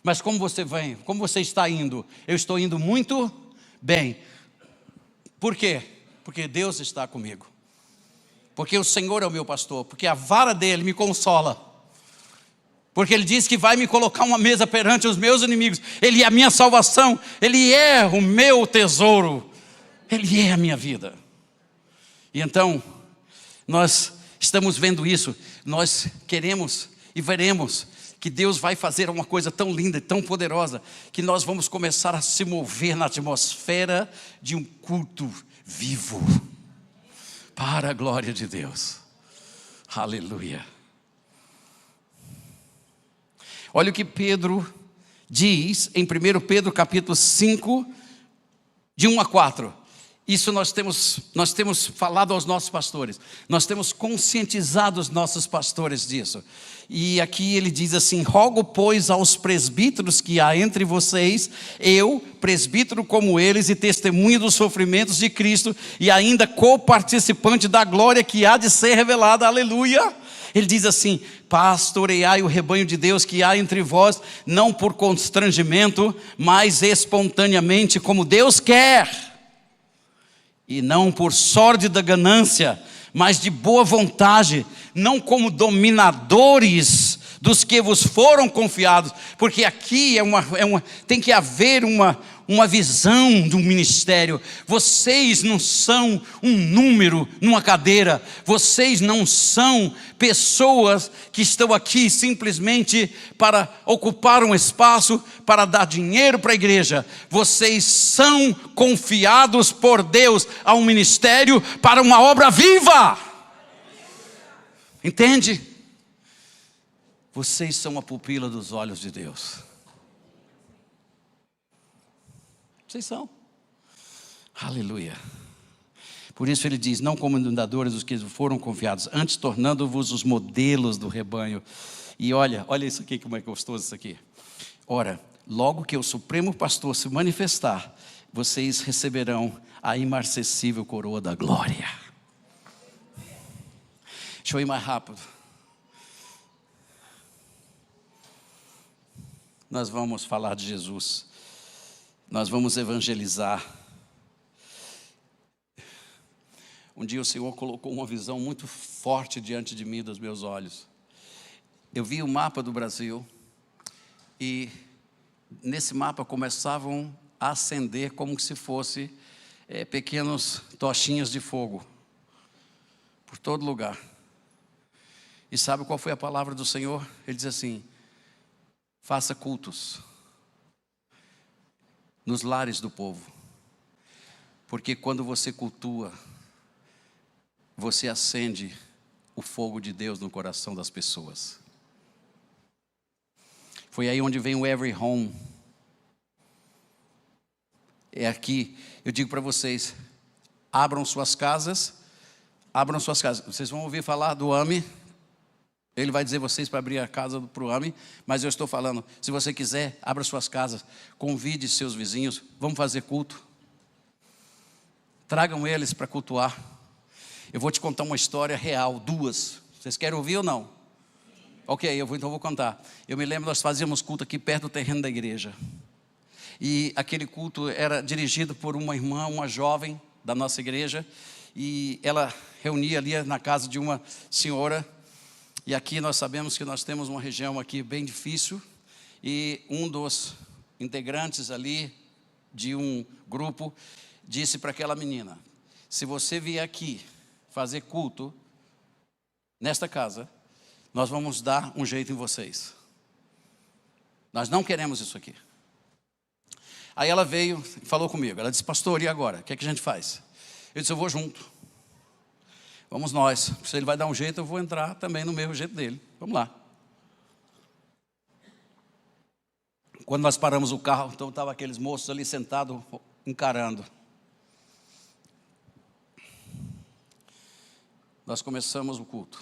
Mas como você vem, como você está indo? Eu estou indo muito bem. Por quê? Porque Deus está comigo. Porque o Senhor é o meu pastor. Porque a vara dele me consola. Porque Ele diz que vai me colocar uma mesa perante os meus inimigos. Ele é a minha salvação. Ele é o meu tesouro. Ele é a minha vida. E então, nós estamos vendo isso. Nós queremos e veremos que Deus vai fazer uma coisa tão linda e tão poderosa, que nós vamos começar a se mover na atmosfera de um culto vivo, para a glória de Deus. Aleluia. Olha o que Pedro diz em 1 Pedro capítulo 5, de 1 a 4. Isso nós temos falado aos nossos pastores, nós temos conscientizado os nossos pastores disso. E aqui ele diz assim: rogo pois aos presbíteros que há entre vocês, eu, presbítero como eles, e testemunha dos sofrimentos de Cristo, e ainda coparticipante da glória que há de ser revelada, aleluia. Ele diz assim: pastoreai o rebanho de Deus que há entre vós, não por constrangimento, mas espontaneamente, como Deus quer, e não por sórdida ganância, mas de boa vontade, não como dominadores dos que vos foram confiados, porque aqui tem que haver uma visão do ministério. Vocês não são um número numa cadeira, vocês não são pessoas que estão aqui simplesmente para ocupar um espaço, para dar dinheiro para a igreja. Vocês são confiados por Deus a um ministério para uma obra viva. Entende? Vocês são a pupila dos olhos de Deus. Vocês são. Aleluia. Por isso ele diz: não como inundadores dos que foram confiados, antes tornando-vos os modelos do rebanho. E olha isso aqui, como é gostoso isso aqui. Ora, logo que o Supremo Pastor se manifestar, vocês receberão a imarcessível coroa da glória. Deixa eu ir mais rápido. Nós vamos falar de Jesus. Nós vamos evangelizar. Um dia o Senhor colocou uma visão muito forte diante de mim, dos meus olhos. Eu vi o mapa do Brasil e nesse mapa começavam a acender como se fosse pequenos tochinhas de fogo por todo lugar. E sabe qual foi a palavra do Senhor? Ele diz assim: Faça cultos nos lares do povo. Porque quando você cultua, você acende o fogo de Deus no coração das pessoas. Foi aí onde vem o Every Home. É aqui, eu digo para vocês, abram suas casas. Vocês vão ouvir falar do AME. Ele vai dizer vocês para abrir a casa para o AME. Mas eu estou falando, se você quiser, abra suas casas. Convide seus vizinhos, vamos fazer culto. Tragam eles para cultuar. Eu vou te contar uma história real, duas. Vocês querem ouvir ou não? Ok, então vou contar. Eu me lembro, nós fazíamos culto aqui perto do terreno da igreja. E aquele culto era dirigido por uma irmã, uma jovem da nossa igreja. E ela reunia ali na casa de uma senhora. E aqui nós sabemos que nós temos uma região aqui bem difícil. E um dos integrantes ali de um grupo disse para aquela menina: se você vier aqui fazer culto nesta casa, nós vamos dar um jeito em vocês. Nós não queremos isso aqui. Aí ela veio e falou comigo. Ela disse: pastor, e agora? O que é que a gente faz? Eu disse: eu vou junto. Vamos nós. Se ele vai dar um jeito, eu vou entrar também no mesmo jeito dele. Vamos lá. Quando nós paramos o carro, então estavam aqueles moços ali sentados, encarando. Nós começamos o culto.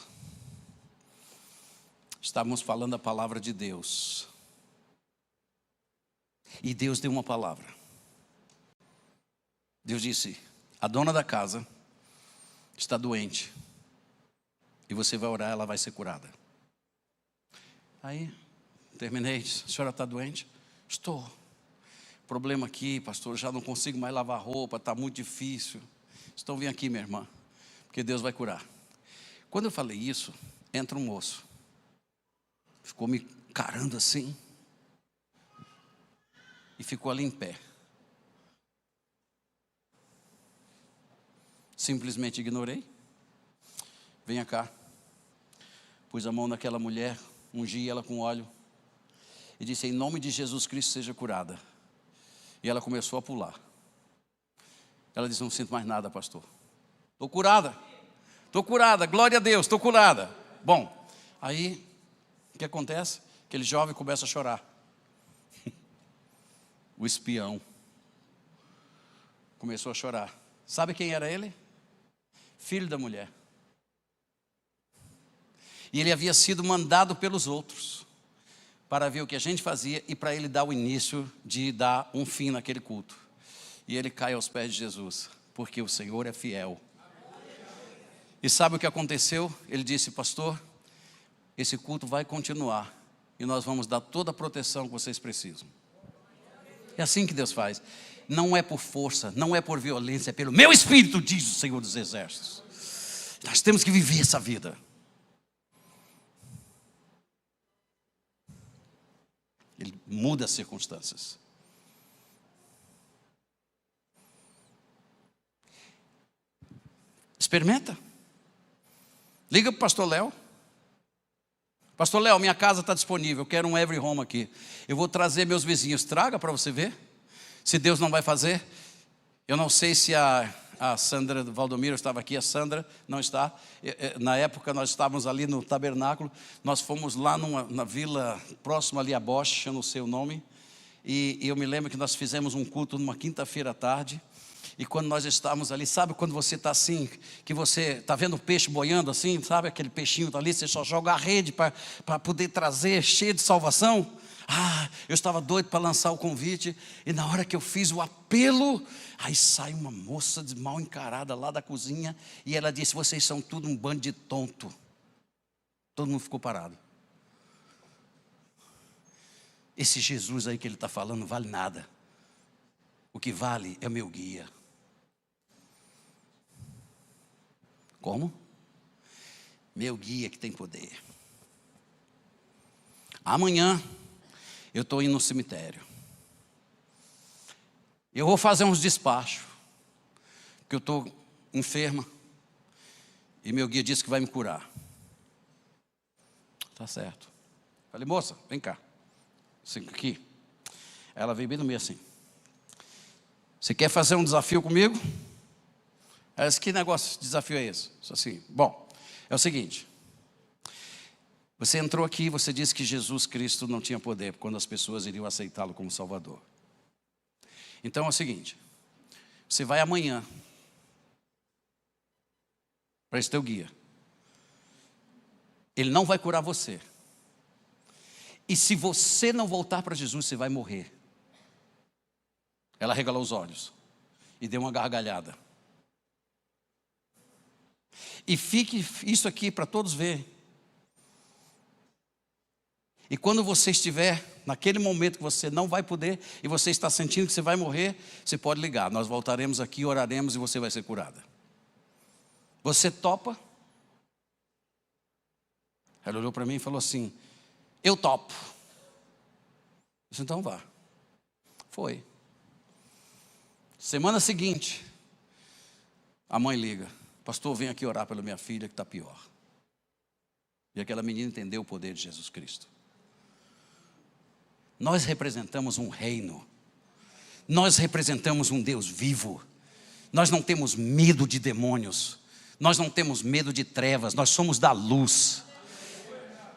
Estávamos falando a palavra de Deus. E Deus deu uma palavra. Deus disse: a dona da casa está doente. E você vai orar, ela vai ser curada. Aí, terminei. A senhora está doente? Estou. Problema aqui, pastor, já não consigo mais lavar roupa, está muito difícil. Então vem aqui, minha irmã, porque Deus vai curar. Quando eu falei isso, entra um moço. Ficou me encarando assim. E ficou ali em pé. Simplesmente ignorei. Venha cá. Pus a mão naquela mulher, ungi ela com óleo. E disse: em nome de Jesus Cristo, seja curada. E ela começou a pular. Ela disse: não sinto mais nada, pastor. Estou curada, glória a Deus, estou curada. Bom, aí, o que acontece? Aquele jovem começa a chorar. O espião começou a chorar. Sabe quem era ele? Filho da mulher. E ele havia sido mandado pelos outros para ver o que a gente fazia e para ele dar o início de dar um fim naquele culto. E ele cai aos pés de Jesus, porque o Senhor é fiel. E sabe o que aconteceu? Ele disse: pastor, esse culto vai continuar e nós vamos dar toda a proteção que vocês precisam. É assim que Deus faz. Não é por força, não é por violência, é pelo meu Espírito, diz o Senhor dos Exércitos. Nós temos que viver essa vida. Ele muda as circunstâncias. Experimenta. Liga para o pastor Léo. Pastor Léo, minha casa está disponível, eu quero um Every Home aqui. Eu vou trazer meus vizinhos, traga para você ver. Se Deus não vai fazer. Eu não sei se a Sandra do Valdomiro estava aqui, a Sandra não está. Na época nós estávamos ali no tabernáculo, nós fomos lá na vila próxima ali a Bosch, eu não sei o nome. E eu me lembro que nós fizemos um culto numa quinta-feira à tarde. E quando nós estávamos ali, sabe quando você está assim, que você está vendo o peixe boiando assim, sabe aquele peixinho está ali, você só joga a rede para poder trazer, cheio de salvação. Eu estava doido para lançar o convite, e na hora que eu fiz o apelo, aí sai uma moça mal encarada lá da cozinha, e ela disse: vocês são tudo um bando de tonto. Todo mundo ficou parado. Esse Jesus aí que ele está falando não vale nada. O que vale é o meu guia. Como? Meu guia que tem poder. Amanhã eu estou indo no cemitério. Eu vou fazer uns despachos, porque eu estou enferma. E meu guia disse que vai me curar. Tá certo. Falei: moça, vem cá. assim, aqui. Ela veio bem no meio assim. Você quer fazer um desafio comigo? Ela disse, que negócio, desafio é esse? Isso assim, bom, é o seguinte. Você entrou aqui e você disse que Jesus Cristo não tinha poder quando as pessoas iriam aceitá-lo como Salvador. Então é o seguinte, você vai amanhã para esse teu guia. Ele não vai curar você. E se você não voltar para Jesus, você vai morrer. Ela regalou os olhos e deu uma gargalhada. E fique isso aqui para todos verem. E quando você estiver naquele momento que você não vai poder e você está sentindo que você vai morrer, você pode ligar. Nós voltaremos aqui, oraremos e você vai ser curada. Você topa? Ela olhou para mim e falou assim, eu topo. Eu disse, então vá. Foi. Semana seguinte, a mãe liga, pastor, vem aqui orar pela minha filha que está pior. E aquela menina entendeu o poder de Jesus Cristo. Nós representamos um reino. Nós representamos um Deus vivo. Nós não temos medo de demônios. Nós não temos medo de trevas. Nós somos da luz.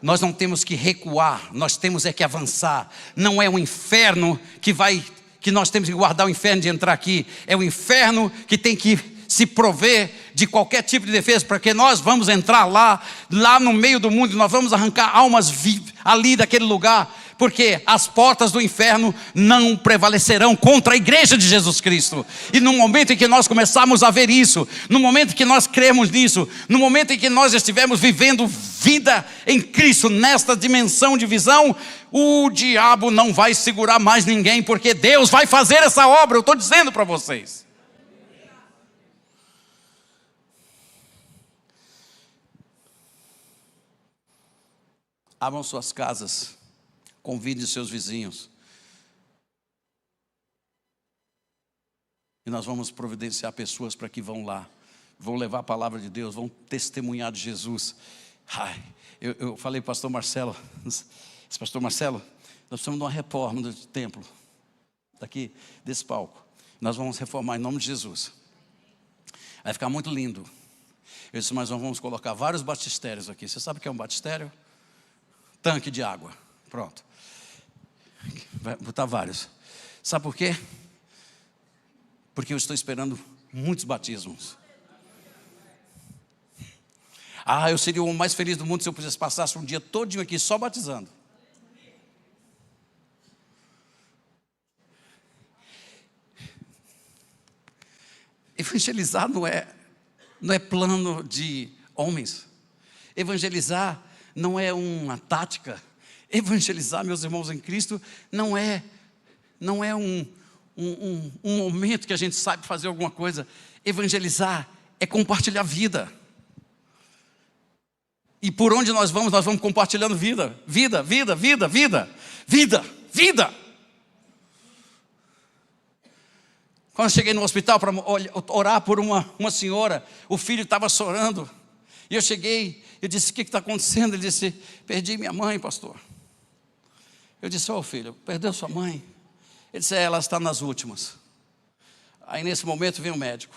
Nós não temos que recuar. Nós temos é que avançar. Não é o inferno que nós temos que guardar o inferno de entrar aqui. É o inferno que tem que se prover de qualquer tipo de defesa, porque nós vamos entrar lá no meio do mundo, nós vamos arrancar almas ali daquele lugar, porque as portas do inferno não prevalecerão contra a igreja de Jesus Cristo. E no momento em que nós começarmos a ver isso, no momento em que nós cremos nisso, no momento em que nós estivermos vivendo vida em Cristo, nesta dimensão de visão, o diabo não vai segurar mais ninguém, porque Deus vai fazer essa obra, eu estou dizendo para vocês. Abram suas casas, convide seus vizinhos. E nós vamos providenciar pessoas para que vão lá, vão levar a palavra de Deus, vão testemunhar de Jesus. Ai, eu falei para o pastor Marcelo, pastor Marcelo, nós precisamos de uma reforma do templo, daqui desse palco. Nós vamos reformar em nome de Jesus. Vai ficar muito lindo. Eu disse, mas nós vamos colocar vários batistérios aqui. Você sabe o que é um batistério? Tanque de água, pronto. Vai botar vários. Sabe por quê? Porque eu estou esperando muitos batismos. Eu seria o homem mais feliz do mundo se eu pudesse passar um dia todinho aqui só batizando. Evangelizar não é plano de homens. Evangelizar não é uma tática. Evangelizar, meus irmãos em Cristo, não é um momento que a gente sabe fazer alguma coisa. Evangelizar é compartilhar vida. E por onde nós vamos compartilhando vida. Vida. Quando eu cheguei no hospital para orar por uma senhora, o filho estava chorando. E eu cheguei, eu disse, o que está acontecendo? Ele disse, perdi minha mãe, pastor. Eu disse, filho, perdeu sua mãe? Ele disse, ela está nas últimas. Aí nesse momento vem o médico.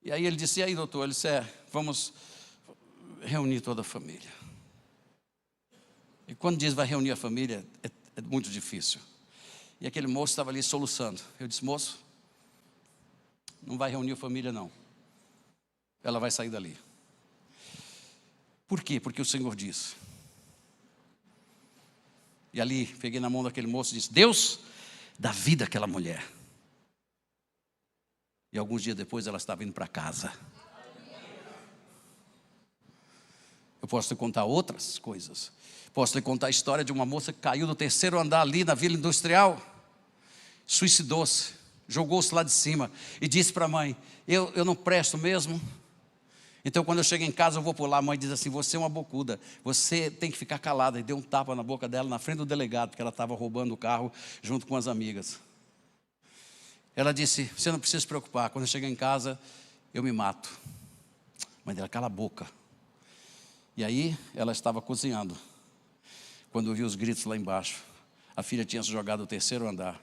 E aí ele disse, e aí doutor? Ele disse, vamos reunir toda a família. E quando diz vai reunir a família, é muito difícil. E aquele moço estava ali soluçando. Eu disse, moço, não vai reunir a família não. Ela vai sair dali. Por quê? Porque o Senhor disse. E ali, peguei na mão daquele moço e disse, Deus, dá vida àquela mulher. E alguns dias depois ela estava indo para casa. Eu posso lhe contar outras coisas. Posso lhe contar a história de uma moça que caiu do 3º andar ali na Vila Industrial. Suicidou-se, jogou-se lá de cima e disse para a mãe, eu não presto mesmo. Então quando eu chego em casa eu vou pular, a mãe diz assim, você é uma bocuda, você tem que ficar calada. E deu um tapa na boca dela na frente do delegado, porque ela estava roubando o carro junto com as amigas. Ela disse, você não precisa se preocupar, quando eu chegar em casa eu me mato. A mãe dela, cala a boca. E aí ela estava cozinhando. quando ouviu os gritos lá embaixo. A filha tinha se jogado do terceiro andar,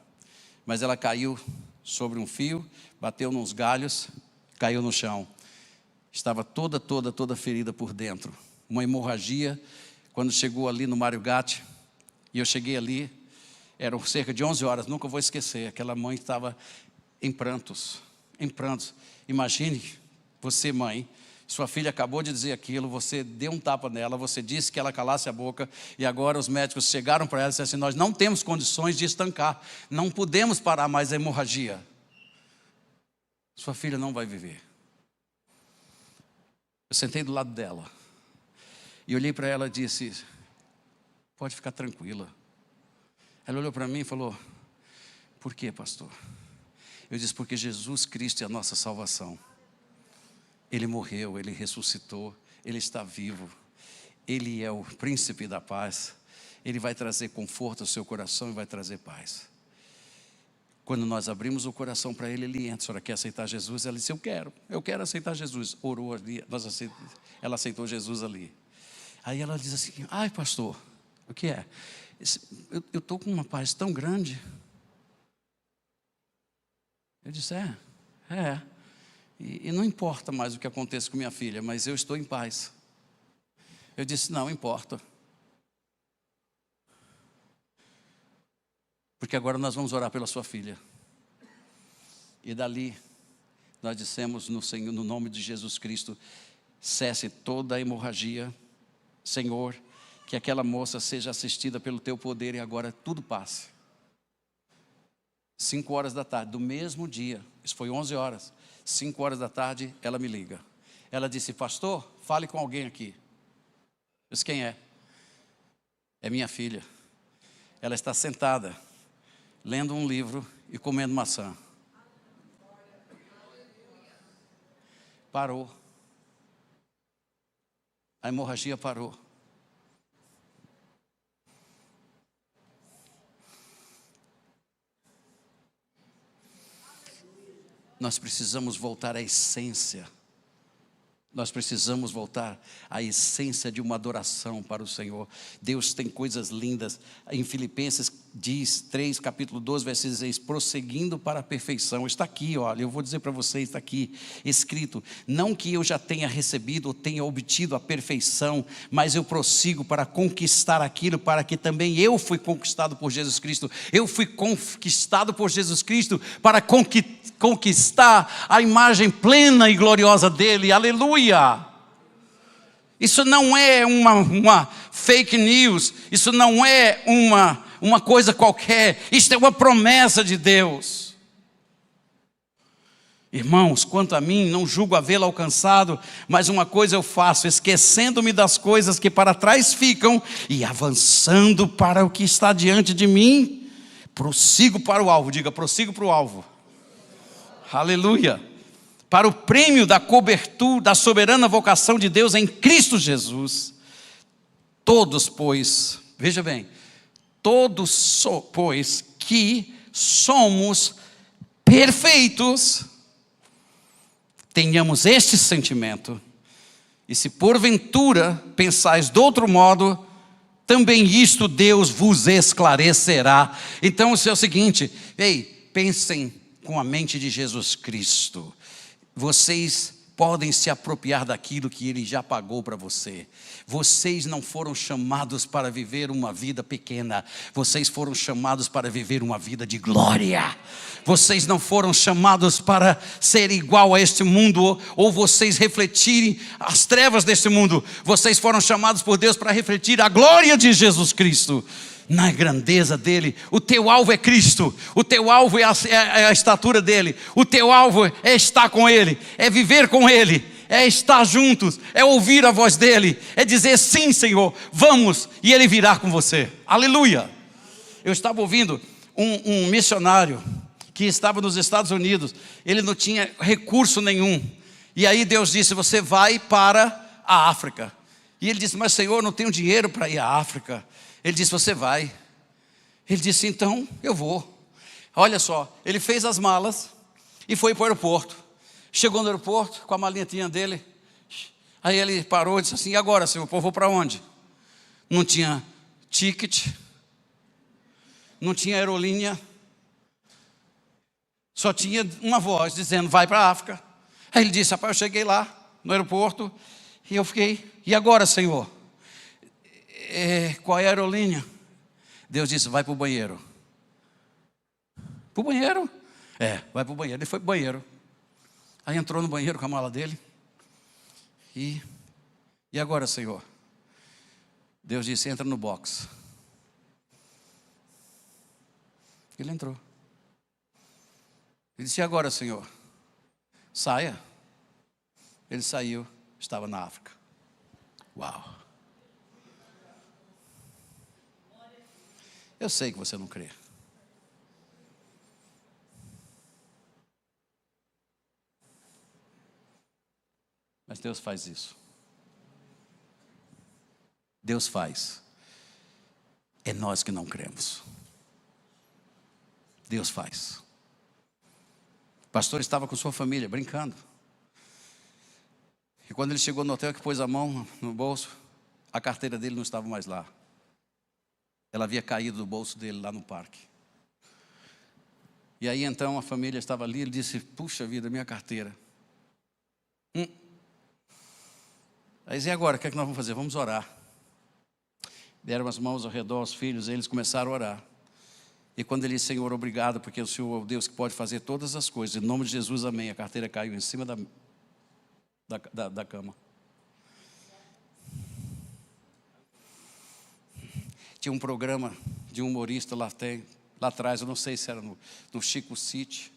mas ela caiu sobre um fio, bateu nos galhos, caiu no chão. Estava toda ferida por dentro, uma hemorragia. Quando chegou ali no Mário Gatti, e eu cheguei ali, eram cerca de 11 horas, nunca vou esquecer, aquela mãe estava em prantos. Imagine você, mãe, sua filha acabou de dizer aquilo, você deu um tapa nela, você disse que ela calasse a boca, e agora os médicos chegaram para ela e disseram assim: nós não temos condições de estancar, não podemos parar mais a hemorragia. Sua filha não vai viver. Eu sentei do lado dela, e olhei para ela e disse: pode ficar tranquila. Ela olhou para mim e falou: por quê, pastor? Eu disse: porque Jesus Cristo é a nossa salvação. Ele morreu, Ele ressuscitou, Ele está vivo. Ele é o príncipe da paz. Ele vai trazer conforto ao seu coração e vai trazer paz. Quando nós abrimos o coração para Ele, Ele entra. A senhora quer aceitar Jesus? Ela disse: eu quero aceitar Jesus. Orou ali, ela aceitou Jesus ali. Aí ela diz assim: ai, pastor, o que é? Eu estou com uma paz tão grande. Eu disse: é. E não importa mais o que aconteça com minha filha, mas eu estou em paz. Eu disse: não importa. Porque agora nós vamos orar pela sua filha. E dali, nós dissemos no Senhor, no nome de Jesus Cristo: cesse toda a hemorragia, Senhor, que aquela moça seja assistida pelo teu poder e agora tudo passe. 5 horas da tarde, do mesmo dia, isso foi 11 horas, 5 horas da tarde, ela me liga. Ela disse: pastor, fale com alguém aqui. Eu disse: quem é? É minha filha. Ela está sentada, lendo um livro e comendo maçã. Parou. A hemorragia parou. Nós precisamos voltar à essência. Nós precisamos voltar à essência de uma adoração para o Senhor. Deus tem coisas lindas. Em Filipenses diz, 3, capítulo 12, versículo 16, prosseguindo para a perfeição. Está aqui, olha, eu vou dizer para vocês, está aqui escrito: não que eu já tenha recebido ou tenha obtido a perfeição, mas eu prossigo para conquistar aquilo para que também eu fui conquistado por Jesus Cristo. Eu fui conquistado por Jesus Cristo para conquistar a imagem plena e gloriosa dele. Aleluia! Isso não é uma fake news, isso não é uma coisa qualquer, isso é uma promessa de Deus. Irmãos, quanto a mim, não julgo havê-lo alcançado, mas uma coisa eu faço, esquecendo-me das coisas que para trás ficam e avançando para o que está diante de mim, prossigo para o alvo. Diga: prossigo para o alvo. Aleluia. Para o prêmio da cobertura, da soberana vocação de Deus em Cristo Jesus. Todos, pois, veja bem, todos, pois, que somos perfeitos, tenhamos este sentimento. E se porventura pensais de outro modo, também isto Deus vos esclarecerá. Então, isso é o seguinte: pensem com a mente de Jesus Cristo. Vocês podem se apropriar daquilo que Ele já pagou para você. Vocês não foram chamados para viver uma vida pequena. Vocês foram chamados para viver uma vida de glória. Vocês não foram chamados para ser igual a este mundo, ou vocês refletirem as trevas deste mundo. Vocês foram chamados por Deus para refletir a glória de Jesus Cristo, na grandeza dele. O teu alvo é Cristo, o teu alvo é a estatura dele, o teu alvo é estar com ele, é viver com ele, é estar juntos, é ouvir a voz dele, é dizer: sim, Senhor, vamos, e ele virá com você. Aleluia. Eu estava ouvindo um missionário que estava nos Estados Unidos. Ele não tinha recurso nenhum, e aí Deus disse: você vai para a África. E ele disse: mas Senhor, eu não tenho dinheiro para ir à África. Ele disse: você vai. Ele disse: então eu vou. Olha só, ele fez as malas e foi para o aeroporto. Chegou no aeroporto com a malinha dele. Aí ele parou e disse assim: e agora, Senhor, eu vou para onde? Não tinha ticket, não tinha aerolínea, só tinha uma voz dizendo, vai para a África. Aí ele disse, rapaz, eu cheguei lá no aeroporto e eu fiquei, e agora, Senhor? Qual é a aerolínea? Deus disse, vai para o banheiro. Para o banheiro? Vai para o banheiro. Ele foi para o banheiro. Aí entrou no banheiro com a mala dele. E agora, Senhor? Deus disse, entra no box. Ele entrou. Ele disse, e agora, Senhor? Saia. Ele saiu, estava na África. Uau! Eu sei que você não crê. Mas Deus faz isso. Deus faz. É nós que não cremos. Deus faz. O pastor estava com sua família, brincando. E quando ele chegou no hotel, que pôs a mão no bolso, a carteira dele não estava mais lá. Ela havia caído do bolso dele lá no parque. E aí então a família estava ali, ele disse, puxa vida, minha carteira. Aí disse, e agora, o que é que nós vamos fazer? Vamos orar. Deram as mãos ao redor aos filhos, eles começaram a orar. E quando ele disse, Senhor, obrigado, porque o Senhor é o Deus que pode fazer todas as coisas. Em nome de Jesus, amém. A carteira caiu em cima da cama. Tinha um programa de um humorista lá atrás, eu não sei se era no Chico City.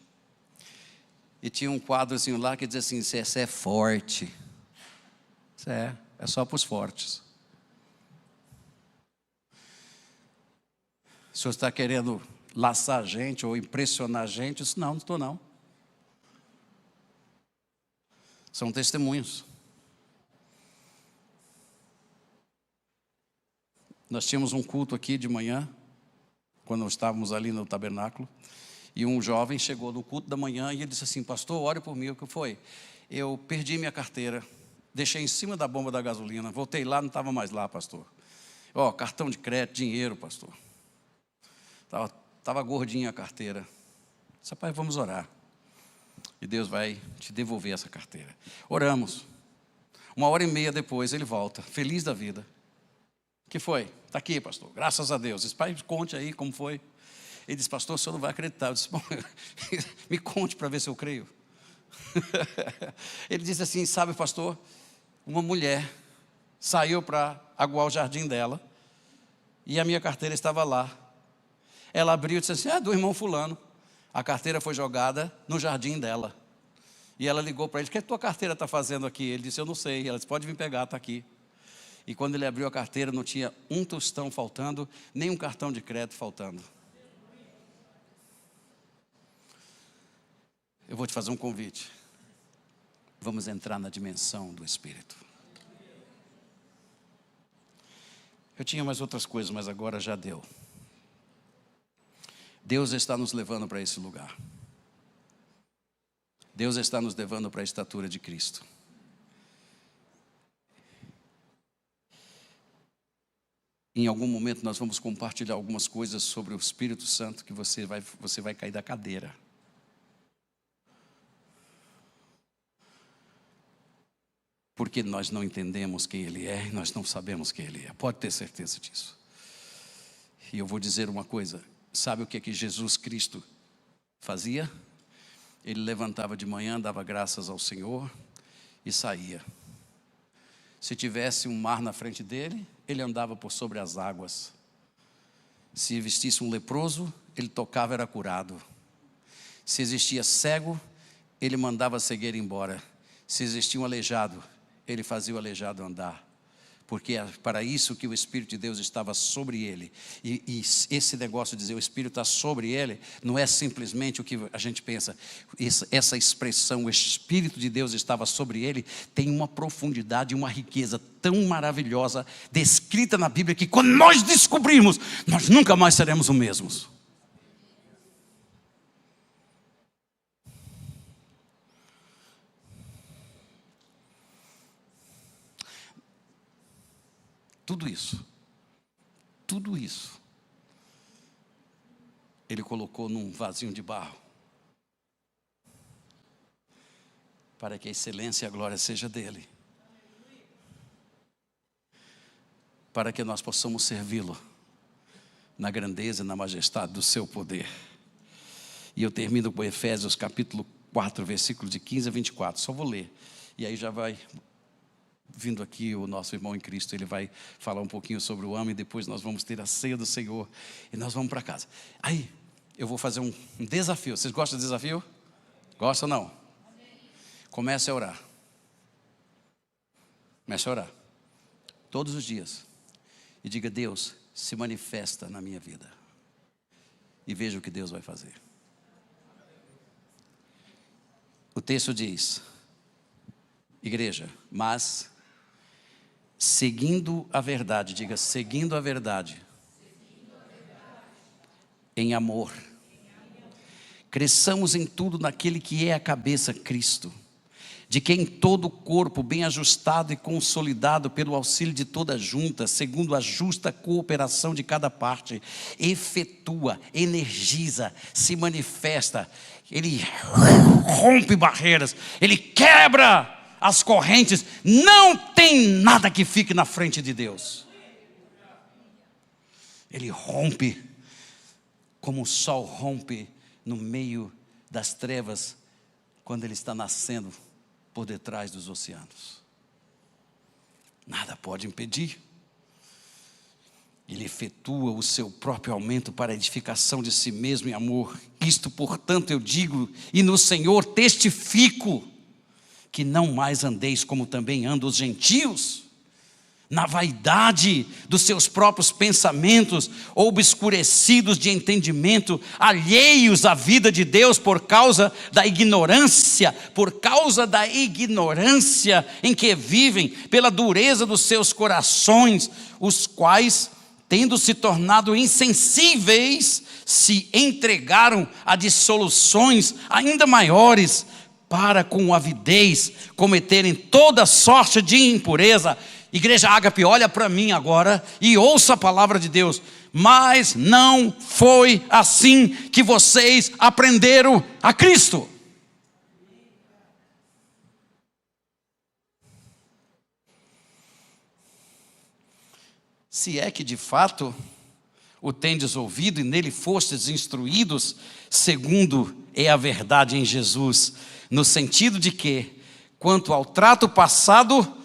E tinha um quadrozinho lá que dizia assim, você é forte. Isso é só para os fortes. O senhor está querendo laçar a gente ou impressionar a gente? Eu disse, não estou não. São testemunhos. Nós tínhamos um culto aqui de manhã, quando estávamos ali no tabernáculo, e um jovem chegou no culto da manhã e ele disse assim, pastor, ore por mim. O que foi? Eu perdi minha carteira, deixei em cima da bomba da gasolina, voltei lá, não estava mais lá, pastor. Cartão de crédito, dinheiro, pastor. Estava gordinha a carteira. Disse, pai, vamos orar. E Deus vai te devolver essa carteira. Oramos. 1h30 depois ele volta, feliz da vida. O que foi? Está aqui, pastor, graças a Deus. Disse, pai, conte aí como foi. Ele disse, pastor, o senhor não vai acreditar. Eu disse, bom, me conte para ver se eu creio. Ele disse assim, sabe, pastor, uma mulher saiu para aguar o jardim dela e a minha carteira estava lá. Ela abriu e disse assim, do irmão fulano. A carteira foi jogada no jardim dela. E ela ligou para ele, o que a tua carteira está fazendo aqui? Ele disse, eu não sei. Ela disse, pode vir pegar, está aqui. E quando ele abriu a carteira, não tinha um tostão faltando, nem um cartão de crédito faltando. Eu vou te fazer um convite. Vamos entrar na dimensão do Espírito. Eu tinha mais outras coisas, mas agora já deu. Deus está nos levando para esse lugar. Deus está nos levando para a estatura de Cristo. Em algum momento nós vamos compartilhar algumas coisas sobre o Espírito Santo que você vai cair da cadeira. Porque nós não entendemos quem Ele é e nós não sabemos quem Ele é. Pode ter certeza disso. E eu vou dizer uma coisa. Sabe o que Jesus Cristo fazia? Ele levantava de manhã, dava graças ao Senhor e saía. Se tivesse um mar na frente dele, ele andava por sobre as águas. Se existisse um leproso, ele tocava, era curado. Se existia cego, ele mandava a cegueira embora. Se existia um aleijado, ele fazia o aleijado andar. Porque é para isso que o Espírito de Deus estava sobre ele. E esse negócio de dizer o Espírito está sobre ele, não é simplesmente o que a gente pensa. Essa expressão, o Espírito de Deus estava sobre ele, tem uma profundidade, uma riqueza tão maravilhosa, descrita na Bíblia, que quando nós descobrirmos, nós nunca mais seremos os mesmos. Tudo isso tudo isso, Ele colocou num vasinho de barro, para que a excelência e a glória seja dEle, para que nós possamos servi-lo na grandeza e na majestade do seu poder. E eu termino com Efésios capítulo 4, versículo de 15 a 24, só vou ler, e aí já vai vindo aqui o nosso irmão em Cristo, ele vai falar um pouquinho sobre o amo, e depois nós vamos ter a ceia do Senhor, e nós vamos para casa. Aí, eu vou fazer um desafio. Vocês gostam de desafio? Gostam ou não? Comece a orar. Comece a orar. Todos os dias. E diga: Deus, se manifesta na minha vida. E veja o que Deus vai fazer. O texto diz, igreja, mas seguindo a verdade, diga, seguindo a verdade, em amor, cresçamos em tudo naquele que é a cabeça, Cristo, de quem todo o corpo, bem ajustado e consolidado pelo auxílio de toda junta, segundo a justa cooperação de cada parte, efetua, energiza, se manifesta, ele rompe barreiras, ele quebra as correntes. Não tem nada que fique na frente de Deus. Ele rompe, como o sol rompe no meio das trevas, quando ele está nascendo por detrás dos oceanos. Nada pode impedir. Ele efetua o seu próprio aumento para a edificação de si mesmo em amor. Isto, portanto, eu digo, e no Senhor testifico, que não mais andeis como também andam os gentios, na vaidade dos seus próprios pensamentos, obscurecidos de entendimento, alheios à vida de Deus por causa da ignorância em que vivem, pela dureza dos seus corações, os quais, tendo se tornado insensíveis, se entregaram a dissoluções ainda maiores, para com avidez cometerem toda sorte de impureza. Igreja Ágape, olha para mim agora e ouça a palavra de Deus. Mas não foi assim que vocês aprenderam a Cristo. Se é que de fato o tendes ouvido e nele fostes instruídos, segundo é a verdade em Jesus, no sentido de que, quanto ao trato passado,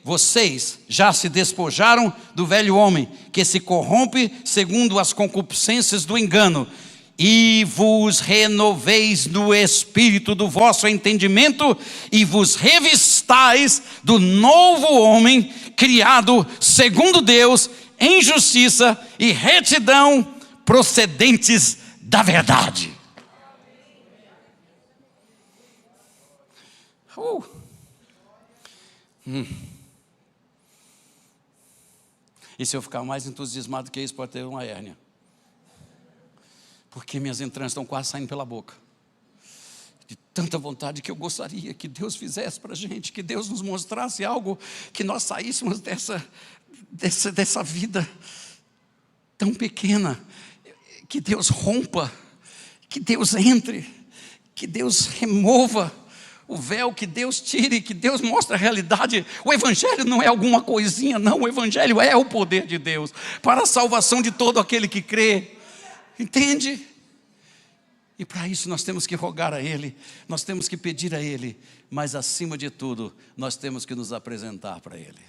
vocês já se despojaram do velho homem, que se corrompe segundo as concupiscências do engano, e vos renoveis no espírito do vosso entendimento, e vos revistais do novo homem, criado segundo Deus, em justiça e retidão, procedentes da verdade. E se eu ficar mais entusiasmado que isso, pode ter uma hérnia, porque minhas entranhas estão quase saindo pela boca, de tanta vontade que eu gostaria que Deus fizesse para a gente, que Deus nos mostrasse algo, que nós saíssemos dessa vida tão pequena, que Deus rompa, que Deus entre, que Deus remova o véu, que Deus tire, que Deus mostre a realidade. O Evangelho não é alguma coisinha, não. O Evangelho é o poder de Deus para a salvação de todo aquele que crê. Entende? E para isso nós temos que rogar a Ele, nós temos que pedir a Ele, mas acima de tudo, nós temos que nos apresentar para Ele.